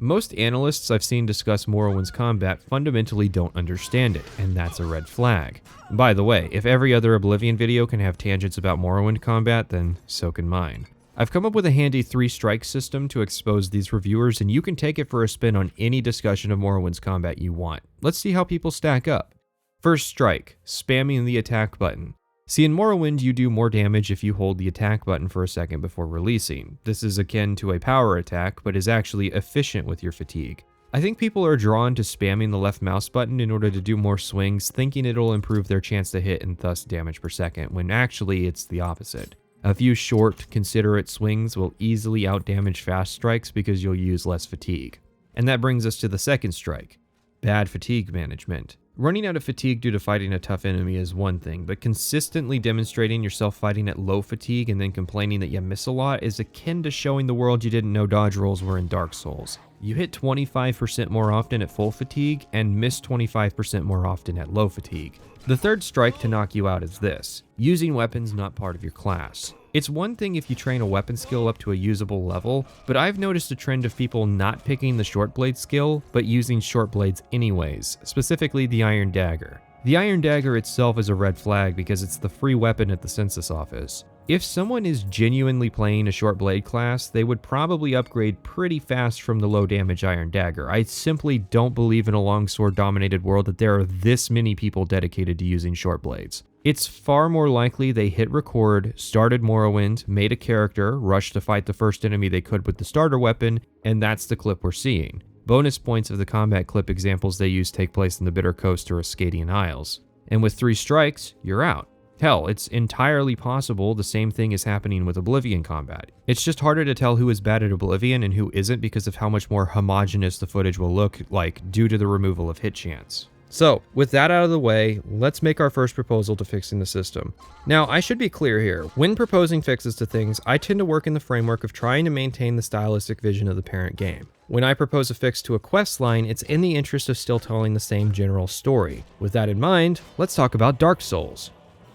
Most analysts I've seen discuss Morrowind's combat fundamentally don't understand it, and that's a red flag. By the way, if every other Oblivion video can have tangents about Morrowind combat, then so can mine. I've come up with a handy 3-strike system to expose these reviewers, and you can take it for a spin on any discussion of Morrowind's combat you want. Let's see how people stack up. First strike, spamming the attack button. See, in Morrowind, you do more damage if you hold the attack button for a second before releasing. This is akin to a power attack, but is actually efficient with your fatigue. I think people are drawn to spamming the left mouse button in order to do more swings, thinking it'll improve their chance to hit and thus damage per second, when actually it's the opposite. A few short, considerate swings will easily outdamage fast strikes because you'll use less fatigue. And that brings us to the second strike, bad fatigue management. Running out of fatigue due to fighting a tough enemy is one thing, but consistently demonstrating yourself fighting at low fatigue and then complaining that you miss a lot is akin to showing the world you didn't know dodge rolls were in Dark Souls. You hit 25% more often at full fatigue and miss 25% more often at low fatigue. The third strike to knock you out is this: using weapons not part of your class. It's one thing if you train a weapon skill up to a usable level, but I've noticed a trend of people not picking the short blade skill, but using short blades anyways, specifically the iron dagger. The Iron Dagger itself is a red flag because it's the free weapon at the census office. If someone is genuinely playing a short blade class, they would probably upgrade pretty fast from the low damage Iron Dagger. I simply don't believe in a longsword dominated world that there are this many people dedicated to using short blades. It's far more likely they hit record, started Morrowind, made a character, rushed to fight the first enemy they could with the starter weapon, and that's the clip we're seeing. Bonus points of the combat clip examples they use take place in the Bitter Coast or Ascadian Isles. And with 3 strikes, you're out. Hell, it's entirely possible the same thing is happening with Oblivion combat. It's just harder to tell who is bad at Oblivion and who isn't because of how much more homogeneous the footage will look like due to the removal of hit chance. So, with that out of the way, let's make our first proposal to fixing the system. Now, I should be clear here. When proposing fixes to things, I tend to work in the framework of trying to maintain the stylistic vision of the parent game. When I propose a fix to a quest line, it's in the interest of still telling the same general story. With that in mind, let's talk about Dark Souls.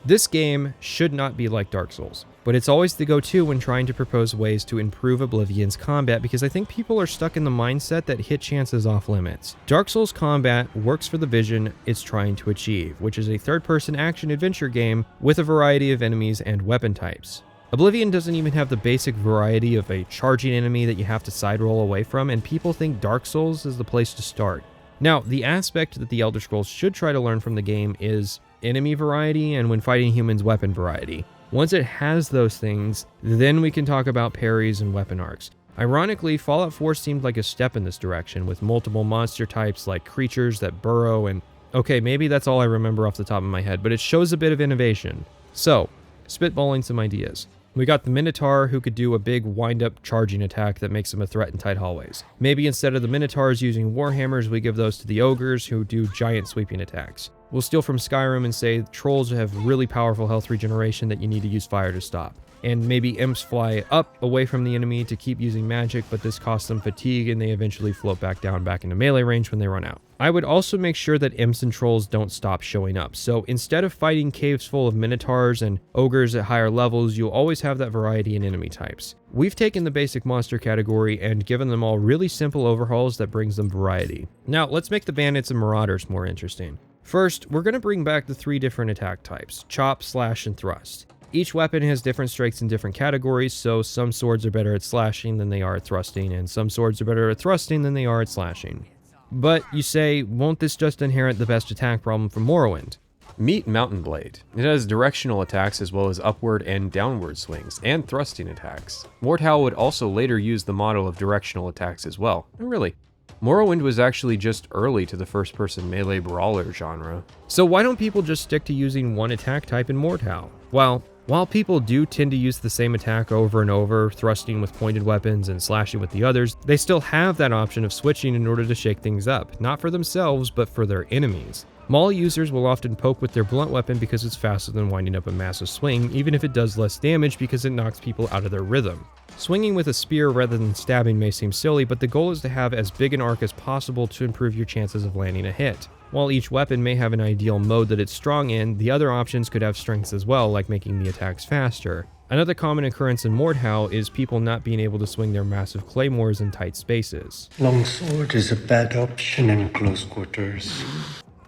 This game should not be like Dark Souls, but it's always the go-to when trying to propose ways to improve Oblivion's combat because I think people are stuck in the mindset that hit chance is off limits. Dark Souls combat works for the vision it's trying to achieve, which is a third-person action-adventure game with a variety of enemies and weapon types. Oblivion doesn't even have the basic variety of a charging enemy that you have to side roll away from, and people think Dark Souls is the place to start. Now, the aspect that the Elder Scrolls should try to learn from the game is enemy variety and when fighting humans, weapon variety. Once it has those things, then we can talk about parries and weapon arcs. Ironically, Fallout 4 seemed like a step in this direction with multiple monster types like creatures that burrow and... Okay, maybe that's all I remember off the top of my head, but it shows a bit of innovation. So, spitballing some ideas. We got the Minotaur who could do a big wind-up charging attack that makes him a threat in tight hallways. Maybe instead of the Minotaurs using Warhammers, we give those to the Ogres who do giant sweeping attacks. We'll steal from Skyrim and say Trolls have really powerful health regeneration that you need to use fire to stop. And maybe Imps fly up away from the enemy to keep using magic, but this costs them fatigue and they eventually float back down back into melee range when they run out. I would also make sure that Imps and Trolls don't stop showing up. So instead of fighting caves full of Minotaurs and Ogres at higher levels, you'll always have that variety in enemy types. We've taken the basic monster category and given them all really simple overhauls that brings them variety. Now let's make the Bandits and Marauders more interesting. First, we're going to bring back the 3 different attack types, chop, slash, and thrust. Each weapon has different strengths in different categories, so some swords are better at slashing than they are at thrusting, and some swords are better at thrusting than they are at slashing. But you say, won't this just inherit the best attack problem from Morrowind? Meet Mountain Blade. It has directional attacks as well as upward and downward swings, and thrusting attacks. Mordhau would also later use the model of directional attacks as well. Really, Morrowind was actually just early to the first-person melee brawler genre. So why don't people just stick to using one attack type in Mordhau? Well, while people do tend to use the same attack over and over, thrusting with pointed weapons and slashing with the others, they still have that option of switching in order to shake things up, not for themselves, but for their enemies. Maul users will often poke with their blunt weapon because it's faster than winding up a massive swing, even if it does less damage because it knocks people out of their rhythm. Swinging with a spear rather than stabbing may seem silly, but the goal is to have as big an arc as possible to improve your chances of landing a hit. While each weapon may have an ideal mode that it's strong in, the other options could have strengths as well, like making the attacks faster. Another common occurrence in Mordhau is people not being able to swing their massive claymores in tight spaces.
Longsword is a bad option in close quarters.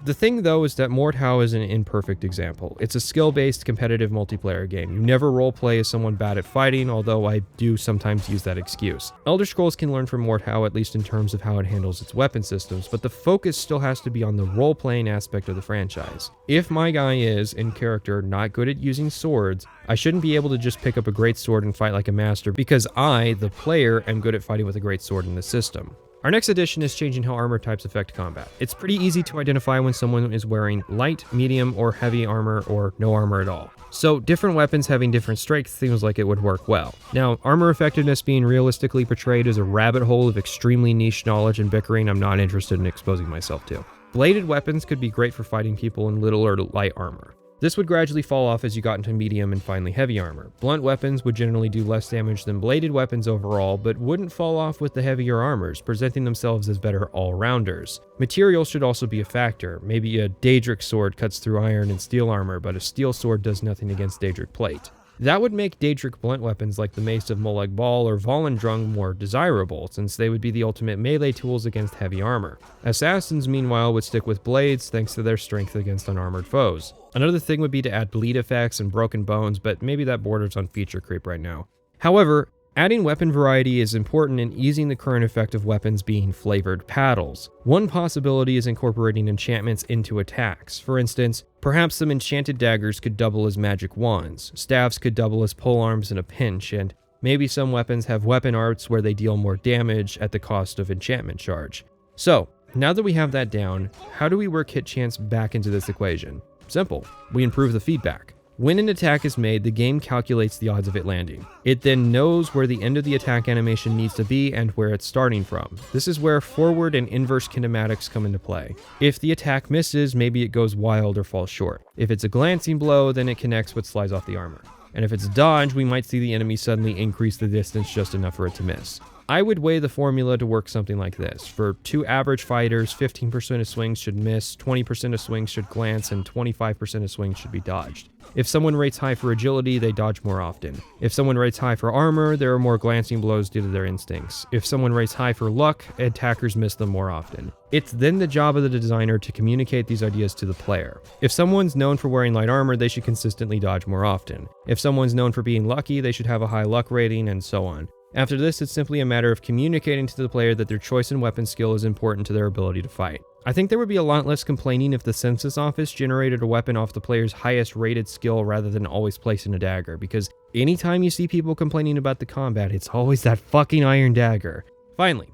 The thing though is that Mordhau is an imperfect example. It's a skill-based competitive multiplayer game. You never roleplay as someone bad at fighting, although I do sometimes use that excuse. Elder Scrolls can learn from Mordhau at least in terms of how it handles its weapon systems, but the focus still has to be on the role-playing aspect of the franchise. If my guy is, in character, not good at using swords, I shouldn't be able to just pick up a great sword and fight like a master because I, the player, am good at fighting with a great sword in the system. Our next addition is changing how armor types affect combat. It's pretty easy to identify when someone is wearing light, medium, or heavy armor, or no armor at all. So different weapons having different strengths seems like it would work well. Now, armor effectiveness being realistically portrayed as a rabbit hole of extremely niche knowledge and bickering I'm not interested in exposing myself to. Bladed weapons could be great for fighting people in little or light armor. This would gradually fall off as you got into medium and finally heavy armor. Blunt weapons would generally do less damage than bladed weapons overall, but wouldn't fall off with the heavier armors, presenting themselves as better all-rounders. Material should also be a factor. Maybe a Daedric sword cuts through iron and steel armor, but a steel sword does nothing against Daedric plate. That would make Daedric blunt weapons like the Mace of Molag Bal or Volendrung more desirable, since they would be the ultimate melee tools against heavy armor. Assassins, meanwhile, would stick with blades thanks to their strength against unarmored foes. Another thing would be to add bleed effects and broken bones, but maybe that borders on feature creep right now. However, adding weapon variety is important in easing the current effect of weapons being flavored paddles. One possibility is incorporating enchantments into attacks. For instance, perhaps some enchanted daggers could double as magic wands, staffs could double as polearms in a pinch, and maybe some weapons have weapon arts where they deal more damage at the cost of enchantment charge. So, now that we have that down, how do we work hit chance back into this equation? Simple. We improve the feedback. When an attack is made, the game calculates the odds of it landing. It then knows where the end of the attack animation needs to be and where it's starting from. This is where forward and inverse kinematics come into play. If the attack misses, maybe it goes wild or falls short. If it's a glancing blow, then it connects what slides off the armor. And if it's a dodge, we might see the enemy suddenly increase the distance just enough for it to miss. I would weigh the formula to work something like this. For 2 average fighters, 15% of swings should miss, 20% of swings should glance, and 25% of swings should be dodged. If someone rates high for agility, they dodge more often. If someone rates high for armor, there are more glancing blows due to their instincts. If someone rates high for luck, attackers miss them more often. It's then the job of the designer to communicate these ideas to the player. If someone's known for wearing light armor, they should consistently dodge more often. If someone's known for being lucky, they should have a high luck rating, and so on. After this, it's simply a matter of communicating to the player that their choice in weapon skill is important to their ability to fight. I think there would be a lot less complaining if the census office generated a weapon off the player's highest rated skill rather than always placing a dagger, because anytime you see people complaining about the combat, it's always that fucking iron dagger. Finally,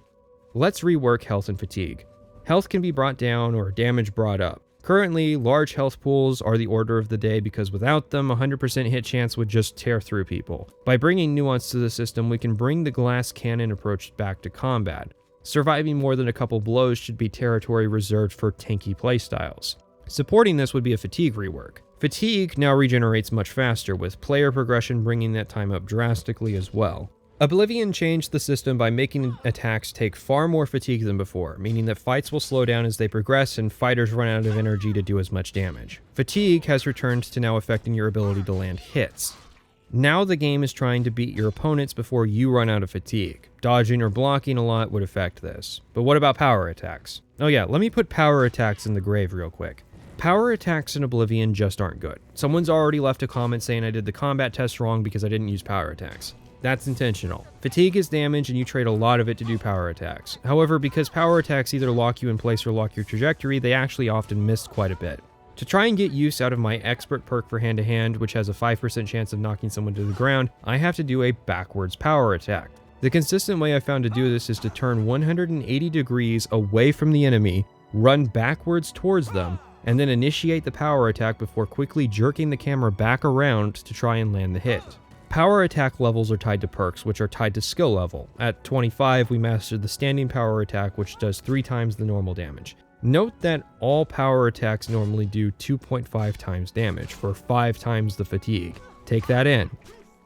let's rework health and fatigue. Health can be brought down or damage brought up. Currently, large health pools are the order of the day because without them, 100% hit chance would just tear through people. By bringing nuance to the system, we can bring the glass cannon approach back to combat. Surviving more than a couple blows should be territory reserved for tanky playstyles. Supporting this would be a fatigue rework. Fatigue now regenerates much faster, with player progression bringing that time up drastically as well. Oblivion changed the system by making attacks take far more fatigue than before, meaning that fights will slow down as they progress and fighters run out of energy to do as much damage. Fatigue has returned to now affecting your ability to land hits. Now the game is trying to beat your opponents before you run out of fatigue. Dodging or blocking a lot would affect this. But what about power attacks? Oh yeah, let me put power attacks in the grave real quick. Power attacks in Oblivion just aren't good. Someone's already left a comment saying I did the combat test wrong because I didn't use power attacks. That's intentional. Fatigue is damage and you trade a lot of it to do power attacks. However, because power attacks either lock you in place or lock your trajectory, they actually often miss quite a bit. To try and get use out of my expert perk for hand-to-hand, which has a 5% chance of knocking someone to the ground, I have to do a backwards power attack. The consistent way I found to do this is to turn 180 degrees away from the enemy, run backwards towards them, and then initiate the power attack before quickly jerking the camera back around to try and land the hit. Power attack levels are tied to perks, which are tied to skill level. At 25, we mastered the standing power attack, which does 3 times the normal damage. Note that all power attacks normally do 2.5 times damage, for 5 times the fatigue. Take that in.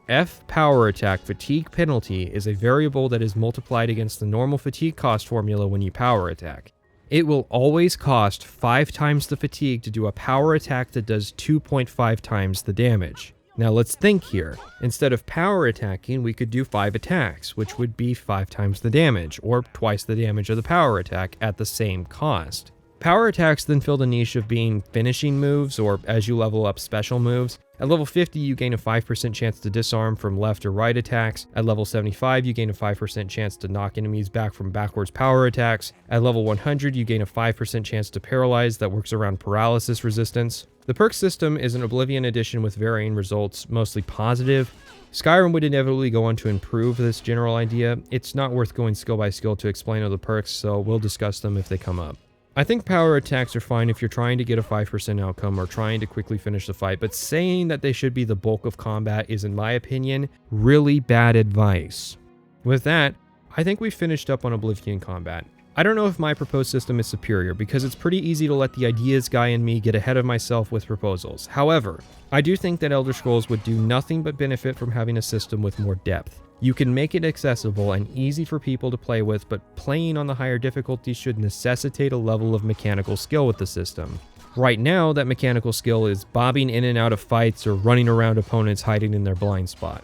F power attack fatigue penalty is a variable that is multiplied against the normal fatigue cost formula when you power attack. It will always cost 5 times the fatigue to do a power attack that does 2.5 times the damage. Now let's think here. Instead of power attacking, we could do 5 attacks, which would be 5 times the damage, or twice the damage of the power attack at the same cost. Power attacks then fill the niche of being finishing moves, or as you level up special moves. At level 50, you gain a 5% chance to disarm from left or right attacks. At level 75, you gain a 5% chance to knock enemies back from backwards power attacks. At level 100, you gain a 5% chance to paralyze that works around paralysis resistance. The perk system is an Oblivion edition with varying results, mostly positive. Skyrim would inevitably go on to improve this general idea. It's not worth going skill by skill to explain all the perks, so we'll discuss them if they come up. I think power attacks are fine if you're trying to get a 5% outcome or trying to quickly finish the fight, but saying that they should be the bulk of combat is, in my opinion, really bad advice. With that, I think we've finished up on Oblivion combat. I don't know if my proposed system is superior because it's pretty easy to let the ideas guy in me get ahead of myself with proposals. However, I do think that Elder Scrolls would do nothing but benefit from having a system with more depth. You can make it accessible and easy for people to play with, but playing on the higher difficulty should necessitate a level of mechanical skill with the system. Right now, that mechanical skill is bobbing in and out of fights or running around opponents hiding in their blind spot.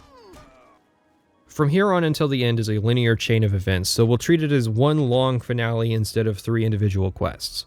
From here on until the end is a linear chain of events, so we'll treat it as one long finale instead of 3 individual quests.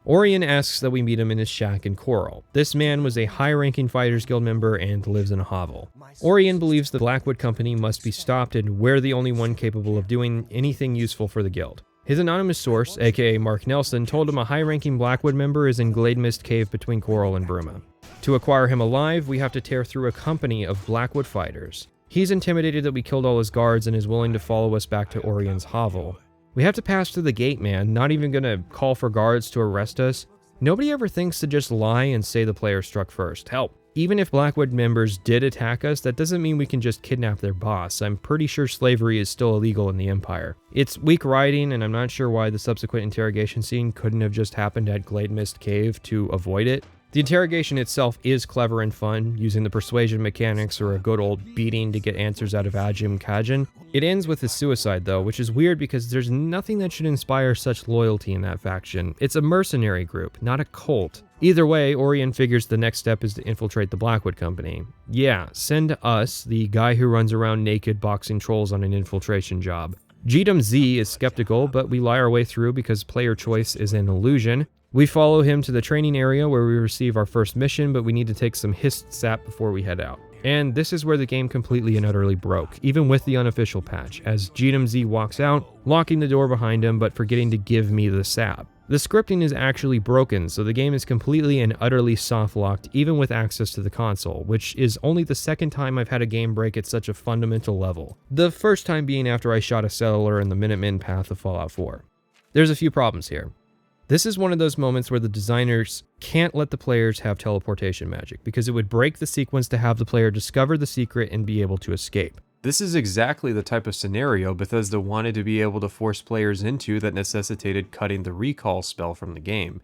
Orion asks that we meet him in his shack in Coral. This man was a high-ranking Fighters Guild member and lives in a hovel. Orion believes the Blackwood Company must be stopped and we're the only one capable of doing anything useful for the guild. His anonymous source, aka Mark Nelson, told him a high-ranking Blackwood member is in Glademist Cave between Coral and Bruma. To acquire him alive, we have to tear through a company of Blackwood fighters. He's intimidated that we killed all his guards and is willing to follow us back to Orion's hovel. We have to pass through the gate, man, not even gonna call for guards to arrest us. Nobody ever thinks to just lie and say the player struck first. Hell, even if Blackwood members did attack us, that doesn't mean we can just kidnap their boss. I'm pretty sure slavery is still illegal in the Empire. It's weak writing, and I'm not sure why the subsequent interrogation scene couldn't have just happened at Glademist Cave to avoid it. The interrogation itself is clever and fun, using the persuasion mechanics or a good old beating to get answers out of Ajim Kajin. It ends with his suicide though, which is weird because there's nothing that should inspire such loyalty in that faction. It's a mercenary group, not a cult. Either way, Orion figures the next step is to infiltrate the Blackwood Company. Yeah, send us, the guy who runs around naked boxing trolls on an infiltration job. Jedum Z is skeptical, but we lie our way through because player choice is an illusion. We follow him to the training area where we receive our first mission, but we need to take some hist sap before we head out. And this is where the game completely and utterly broke, even with the unofficial patch, as Jedum Z walks out, locking the door behind him but forgetting to give me the sap. The scripting is actually broken, so the game is completely and utterly soft-locked even with access to the console, which is only the second time I've had a game break at such a fundamental level. The first time being after I shot a settler in the Minutemen path of Fallout 4. There's a few problems here. This is one of those moments where the designers can't let the players have teleportation magic, because it would break the sequence to have the player discover the secret and be able to escape. This is exactly the type of scenario Bethesda wanted to be able to force players into that necessitated cutting the recall spell from the game.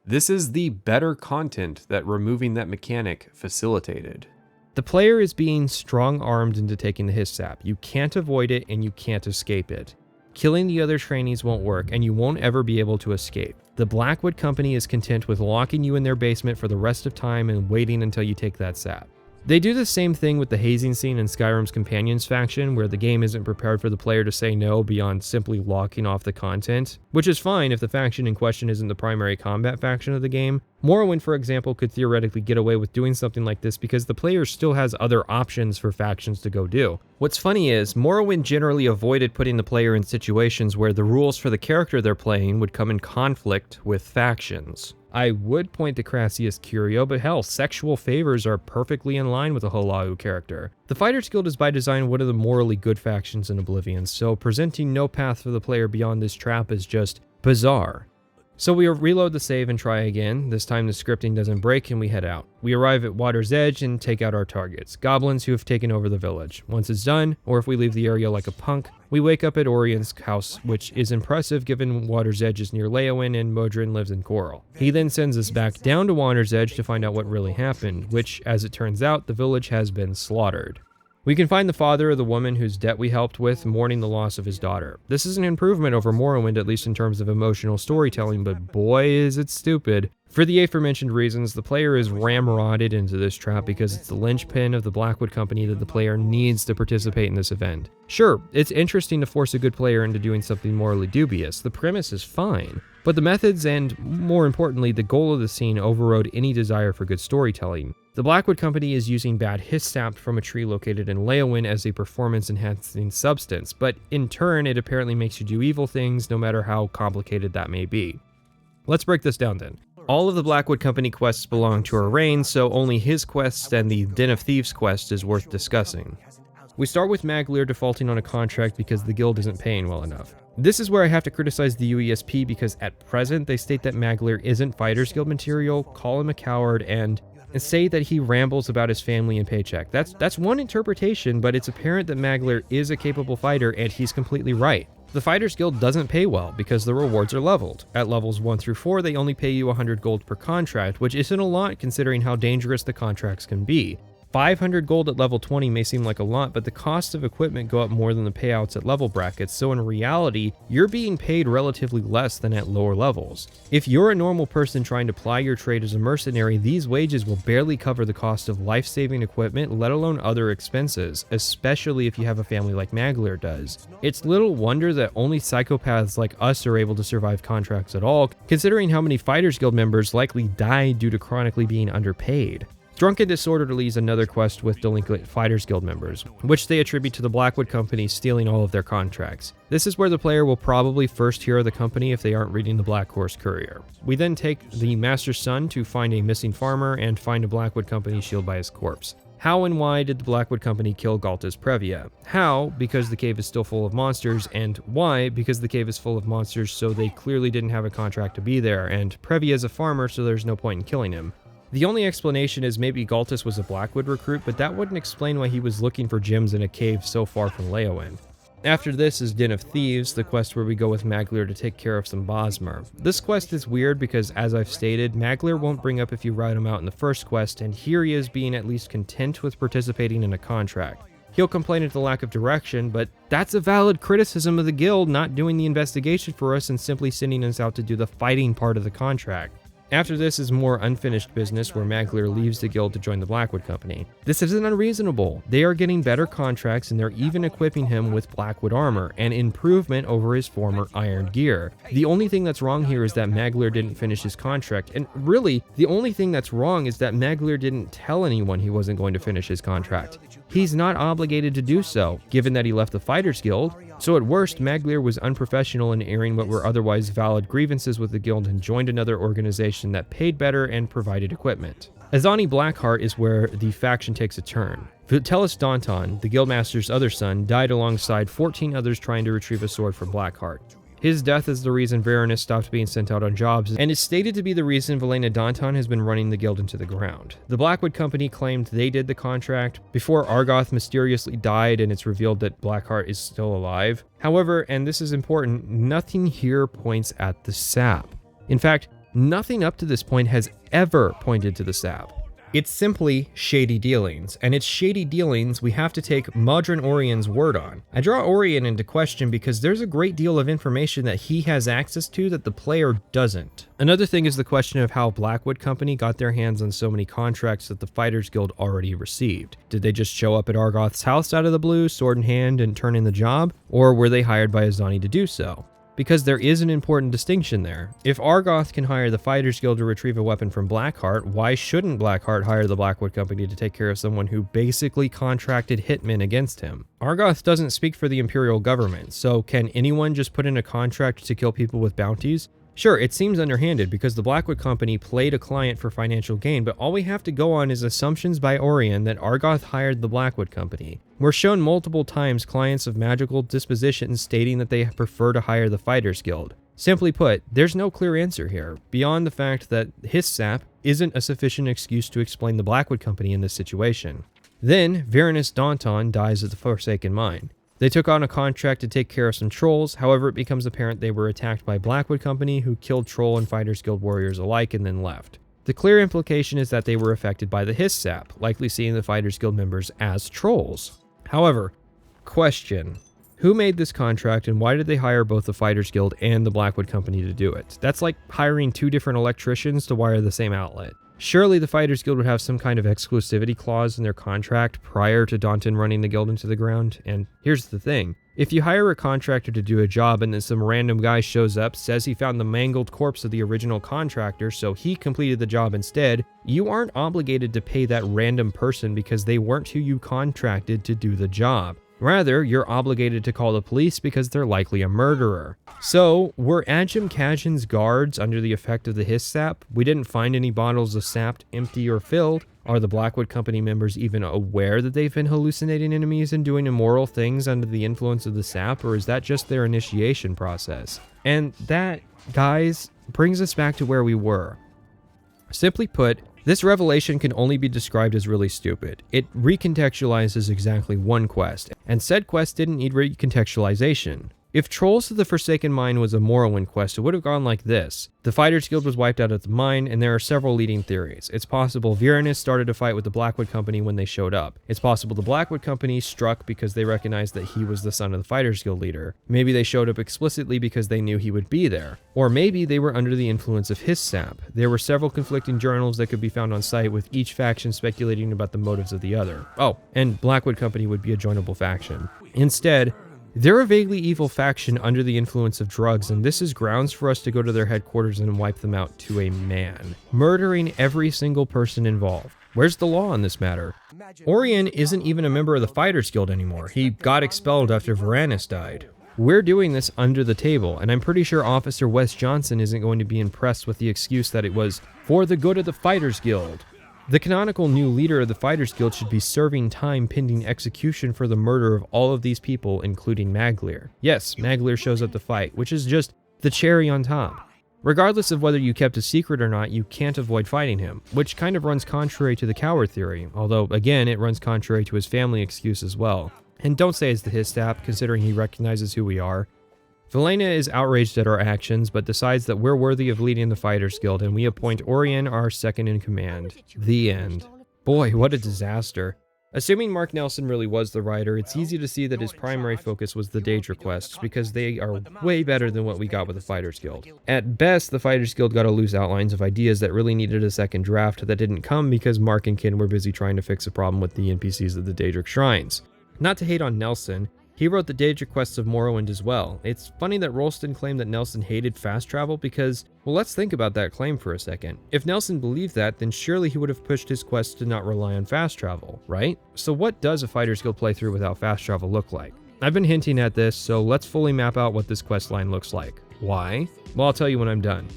This is the better content that removing that mechanic facilitated. The player is being strong-armed into taking the his sap. You can't avoid it and you can't escape it. Killing the other trainees won't work, and you won't ever be able to escape. The Blackwood Company is content with locking you in their basement for the rest of time and waiting until you take that sap. They do the same thing with the hazing scene in Skyrim's Companions faction, where the game isn't prepared for the player to say no beyond simply locking off the content, which is fine if the faction in question isn't the primary combat faction of the game. Morrowind, for example, could theoretically get away with doing something like this because the player still has other options for factions to go do. What's funny is, Morrowind generally avoided putting the player in situations where the rules for the character they're playing would come in conflict with factions. I would point to Crassius Curio, but hell, sexual favors are perfectly in line with a Holau character. The Fighters Guild is by design one of the morally good factions in Oblivion, so presenting no path for the player beyond this trap is just bizarre. So we reload the save and try again. This time the scripting doesn't break and we head out. We arrive at Water's Edge and take out our targets, goblins who have taken over the village. Once it's done, or if we leave the area like a punk, we wake up at Orion's house, which is impressive given Water's Edge is near Leowyn and Modron lives in Coral. He then sends us back down to Water's Edge to find out what really happened, which, as it turns out, the village has been slaughtered. We can find the father of the woman whose debt we helped with mourning the loss of his daughter. This is an improvement over Morrowind, at least in terms of emotional storytelling, but boy is it stupid. For the aforementioned reasons, the player is ramrodded into this trap because it's the linchpin of the Blackwood Company that the player needs to participate in this event. Sure, it's interesting to force a good player into doing something morally dubious. The premise is fine. But the methods and, more importantly, the goal of the scene overrode any desire for good storytelling. The Blackwood Company is using bad hist sap from a tree located in Leowyn as a performance-enhancing substance, but in turn, it apparently makes you do evil things no matter how complicated that may be. Let's break this down then. All of the Blackwood Company quests belong to Arain, so only his quest and the Den of Thieves quest is worth discussing. We start with Maglir defaulting on a contract because the guild isn't paying well enough. This is where I have to criticize the UESP because at present they state that Maglir isn't Fighters Guild material, call him a coward, and say that he rambles about his family and paycheck. That's one interpretation, but it's apparent that Maglir is a capable fighter and he's completely right. The Fighters Guild doesn't pay well because the rewards are leveled. At levels 1 through 4, they only pay you 100 gold per contract, which isn't a lot considering how dangerous the contracts can be. 500 gold at level 20 may seem like a lot, but the cost of equipment go up more than the payouts at level brackets, so in reality, you're being paid relatively less than at lower levels. If you're a normal person trying to ply your trade as a mercenary, these wages will barely cover the cost of life-saving equipment, let alone other expenses, especially if you have a family like Maglir does. It's little wonder that only psychopaths like us are able to survive contracts at all, considering how many Fighters Guild members likely died due to chronically being underpaid. Drunken Disorderly is another quest with delinquent Fighters Guild members, which they attribute to the Blackwood Company stealing all of their contracts. This is where the player will probably first hear of the company if they aren't reading the Black Horse Courier. We then take the Master's son to find a missing farmer and find a Blackwood Company shield by his corpse. How and why did the Blackwood Company kill Galta's Previa? How? Because the cave is still full of monsters, and why? Because the cave is full of monsters, so they clearly didn't have a contract to be there, and Previa is a farmer, so there's no point in killing him. The only explanation is maybe Galtus was a Blackwood recruit, but that wouldn't explain why he was looking for gems in a cave so far from Leowen. After this is Den of Thieves, the quest where we go with Maglir to take care of some Bosmer. This quest is weird because, as I've stated, Maglir won't bring up if you route him out in the first quest, and here he is being at least content with participating in a contract. He'll complain at the lack of direction, but that's a valid criticism of the guild not doing the investigation for us and simply sending us out to do the fighting part of the contract. After this is more unfinished business where Maglir leaves the guild to join the Blackwood Company. This isn't unreasonable. They are getting better contracts and they're even equipping him with Blackwood armor, an improvement over his former iron gear. The only thing that's wrong here is that Maglir didn't finish his contract, and really, the only thing that's wrong is that Maglir didn't tell anyone he wasn't going to finish his contract. He's not obligated to do so, given that he left the Fighters Guild. So at worst, Maglir was unprofessional in airing what were otherwise valid grievances with the guild and joined another organization that paid better and provided equipment. Azani Blackheart is where the faction takes a turn. Vitelis Daunton, the guildmaster's other son, died alongside 14 others trying to retrieve a sword from Blackheart. His death is the reason Varanus stopped being sent out on jobs, and is stated to be the reason Velena Daunton has been running the guild into the ground. The Blackwood Company claimed they did the contract before Argoth mysteriously died, and it's revealed that Blackheart is still alive. However, and this is important, nothing here points at the sap. In fact, nothing up to this point has ever pointed to the sap. It's simply shady dealings, and it's shady dealings we have to take Modron Orion's word on. I draw Orion into question because there's a great deal of information that he has access to that the player doesn't. Another thing is the question of how Blackwood Company got their hands on so many contracts that the Fighters Guild already received. Did they just show up at Argoth's house out of the blue, sword in hand, and turn in the job? Or were they hired by Azani to do so? Because there is an important distinction there. If Argoth can hire the Fighters Guild to retrieve a weapon from Blackheart, why shouldn't Blackheart hire the Blackwood Company to take care of someone who basically contracted hitmen against him? Argoth doesn't speak for the Imperial government, so can anyone just put in a contract to kill people with bounties? Sure, it seems underhanded because the Blackwood Company played a client for financial gain, but all we have to go on is assumptions by Orion that Argoth hired the Blackwood Company. We're shown multiple times clients of magical dispositions stating that they prefer to hire the Fighters Guild. Simply put, there's no clear answer here, beyond the fact that his sap isn't a sufficient excuse to explain the Blackwood Company in this situation. Then, Varanus Daunton dies at the Forsaken Mine. They took on a contract to take care of some trolls, however it becomes apparent they were attacked by Blackwood Company who killed troll and Fighters Guild warriors alike and then left. The clear implication is that they were affected by the Hiss sap, likely seeing the Fighters Guild members as trolls. However, question. Who made this contract and why did they hire both the Fighters Guild and the Blackwood Company to do it? That's like hiring two different electricians to wire the same outlet. Surely the Fighters Guild would have some kind of exclusivity clause in their contract prior to Daunton running the guild into the ground. And here's the thing. If you hire a contractor to do a job and then some random guy shows up, says he found the mangled corpse of the original contractor, so he completed the job instead, you aren't obligated to pay that random person because they weren't who you contracted to do the job. Rather, you're obligated to call the police because they're likely a murderer. So, were Ajum Kajin's guards under the effect of the Hiss sap? We didn't find any bottles of sap empty or filled. Are the Blackwood Company members even aware that they've been hallucinating enemies and doing immoral things under the influence of the sap, or is that just their initiation process? And that, guys, brings us back to where we were. Simply put, this revelation can only be described as really stupid. It recontextualizes exactly one quest, and said quest didn't need recontextualization. If Trolls of the Forsaken Mine was a Morrowind quest, it would have gone like this. The Fighters Guild was wiped out at the mine, and there are several leading theories. It's possible Viranus started a fight with the Blackwood Company when they showed up. It's possible the Blackwood Company struck because they recognized that he was the son of the Fighters Guild leader. Maybe they showed up explicitly because they knew he would be there. Or maybe they were under the influence of his sap. There were several conflicting journals that could be found on site, with each faction speculating about the motives of the other. Oh, and Blackwood Company would be a joinable faction. Instead, they're a vaguely evil faction under the influence of drugs, and this is grounds for us to go to their headquarters and wipe them out to a man, murdering every single person involved. Where's the law on this matter? Orion isn't even a member of the Fighters Guild anymore. He got expelled after Viranus died. We're doing this under the table, and I'm pretty sure Officer Wes Johnson isn't going to be impressed with the excuse that it was for the good of the Fighters Guild. The canonical new leader of the Fighters Guild should be serving time pending execution for the murder of all of these people, including Maglir. Yes, Maglir shows up to fight, which is just the cherry on top. Regardless of whether you kept a secret or not, you can't avoid fighting him, which kind of runs contrary to the coward theory, although again, it runs contrary to his family excuse as well. And don't say it's the his sap, considering he recognizes who we are. Velena is outraged at our actions, but decides that we're worthy of leading the Fighters Guild, and we appoint Orion our second in command. The end. Boy, what a disaster. Assuming Mark Nelson really was the writer, it's easy to see that his primary focus was the Daedra quests, because they are way better than what we got with the Fighters Guild. At best, the Fighters Guild got a loose outlines of ideas that really needed a second draft that didn't come because Mark and Kin were busy trying to fix a problem with the NPCs of the Daedric Shrines. Not to hate on Nelson, he wrote the Daedric quests of Morrowind as well. It's funny that Rolston claimed that Nelson hated fast travel because, well, let's think about that claim for a second. If Nelson believed that, then surely he would have pushed his quests to not rely on fast travel, right? So what does a Fighters Guild playthrough without fast travel look like? I've been hinting at this, so let's fully map out what this questline looks like. Why? Well, I'll tell you when I'm done.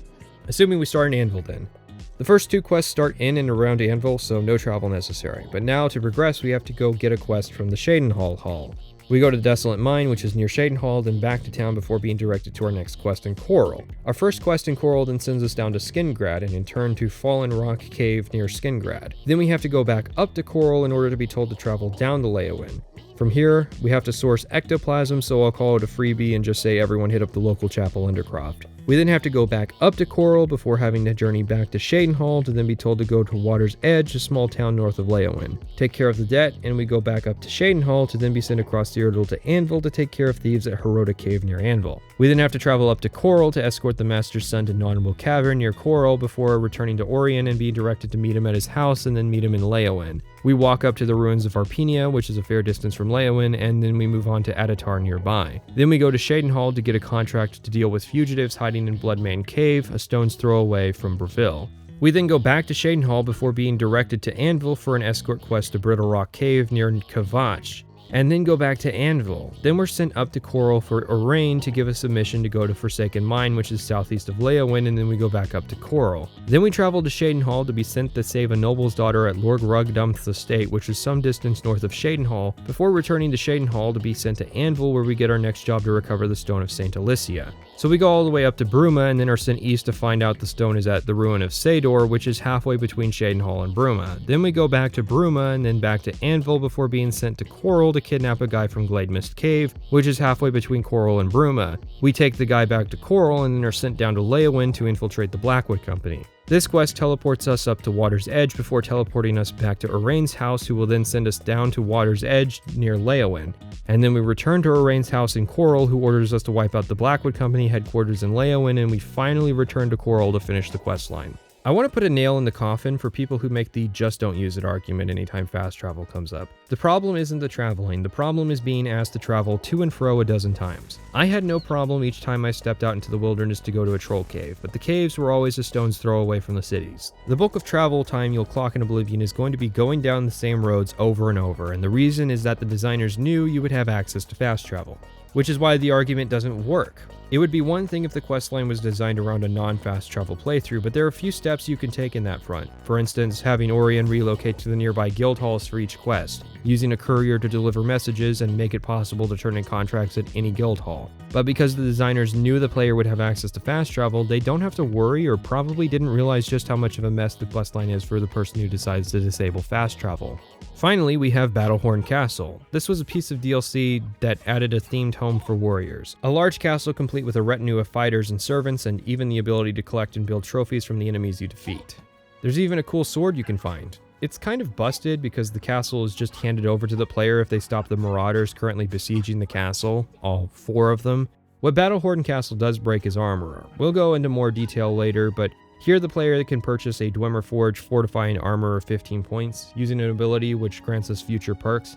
Assuming we start in Anvil then. The first two quests start in and around Anvil, so no travel necessary. But now, to progress, we have to go get a quest from the Shadenhall Hall. We go to the Desolate Mine, which is near Shadenhall, then back to town before being directed to our next quest in Coral. Our first quest in Coral then sends us down to Skingrad, and in turn to Fallen Rock Cave near Skingrad. Then we have to go back up to Coral in order to be told to travel down to Leyawiin. From here, we have to source ectoplasm, so I'll call it a freebie and just say everyone hit up the local chapel Undercroft. We then have to go back up to Coral before having to journey back to Shadenhall to then be told to go to Water's Edge, a small town north of Leyawiin. Take care of the debt, and we go back up to Shadenhall to then be sent across the Urdle to Anvil to take care of thieves at Heroda Cave near Anvil. We then have to travel up to Coral to escort the Master's son to Nautical Cavern near Coral before returning to Orion and being directed to meet him at his house and then meet him in Leyawiin. We walk up to the ruins of Arpenia, which is a fair distance from Leyawiin, and then we move on to Adatar nearby. Then we go to Shadenhall to get a contract to deal with fugitives hiding in Bloodmane Cave, a stone's throw away from Breville. We then go back to Shadenhall before being directed to Anvil for an escort quest to Brittle Rock Cave near Kavach, and then go back to Anvil. Then we're sent up to Coral for Arain to give us a mission to go to Forsaken Mine, which is southeast of Leyawiin, and then we go back up to Coral. Then we travel to Shadenhall to be sent to save a noble's daughter at Lord Rugdumth's estate, which is some distance north of Shadenhall, before returning to Shadenhall to be sent to Anvil, where we get our next job to recover the Stone of St. Alicia. So we go all the way up to Bruma and then are sent east to find out the stone is at the ruin of Sador, which is halfway between Shadenhall and Bruma. Then we go back to Bruma and then back to Anvil before being sent to Coral to kidnap a guy from Glademist Cave, which is halfway between Coral and Bruma. We take the guy back to Coral and then are sent down to Leyawiin to infiltrate the Blackwood Company. This quest teleports us up to Water's Edge before teleporting us back to Arain's house, who will then send us down to Water's Edge near Leyawiin. And then we return to Arain's house in Coral, who orders us to wipe out the Blackwood Company headquarters in Leyawiin, and we finally return to Coral to finish the questline. I want to put a nail in the coffin for people who make the just don't use it argument anytime fast travel comes up. The problem isn't the traveling, the problem is being asked to travel to and fro a dozen times. I had no problem each time I stepped out into the wilderness to go to a troll cave, but the caves were always a stone's throw away from the cities. The bulk of travel time you'll clock in Oblivion is going to be going down the same roads over and over, and the reason is that the designers knew you would have access to fast travel. Which is why the argument doesn't work. It would be one thing if the questline was designed around a non-fast travel playthrough, but there are a few steps you can take in that front. For instance, having Orion relocate to the nearby guild halls for each quest, using a courier to deliver messages and make it possible to turn in contracts at any guild hall. But because the designers knew the player would have access to fast travel, they don't have to worry or probably didn't realize just how much of a mess the questline is for the person who decides to disable fast travel. Finally, we have Battlehorn Castle. This was a piece of DLC that added a themed home for warriors. A large castle complete with a retinue of fighters and servants, and even the ability to collect and build trophies from the enemies you defeat. There's even a cool sword you can find. It's kind of busted because the castle is just handed over to the player if they stop the marauders currently besieging the castle, all 4 of them. What Battlehorn Castle does break is armor. We'll go into more detail later, but here the player can purchase a Dwemer Forge fortifying armor of 15 points, using an ability which grants us future perks.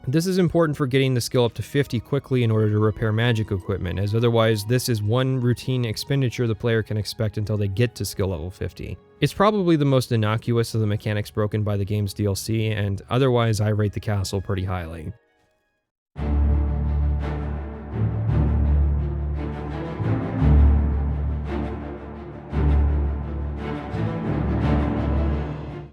This is important for getting the skill up to 50 quickly in order to repair magic equipment, as otherwise this is one routine expenditure the player can expect until they get to skill level 50. It's probably the most innocuous of the mechanics broken by the game's DLC, and otherwise I rate the castle pretty highly.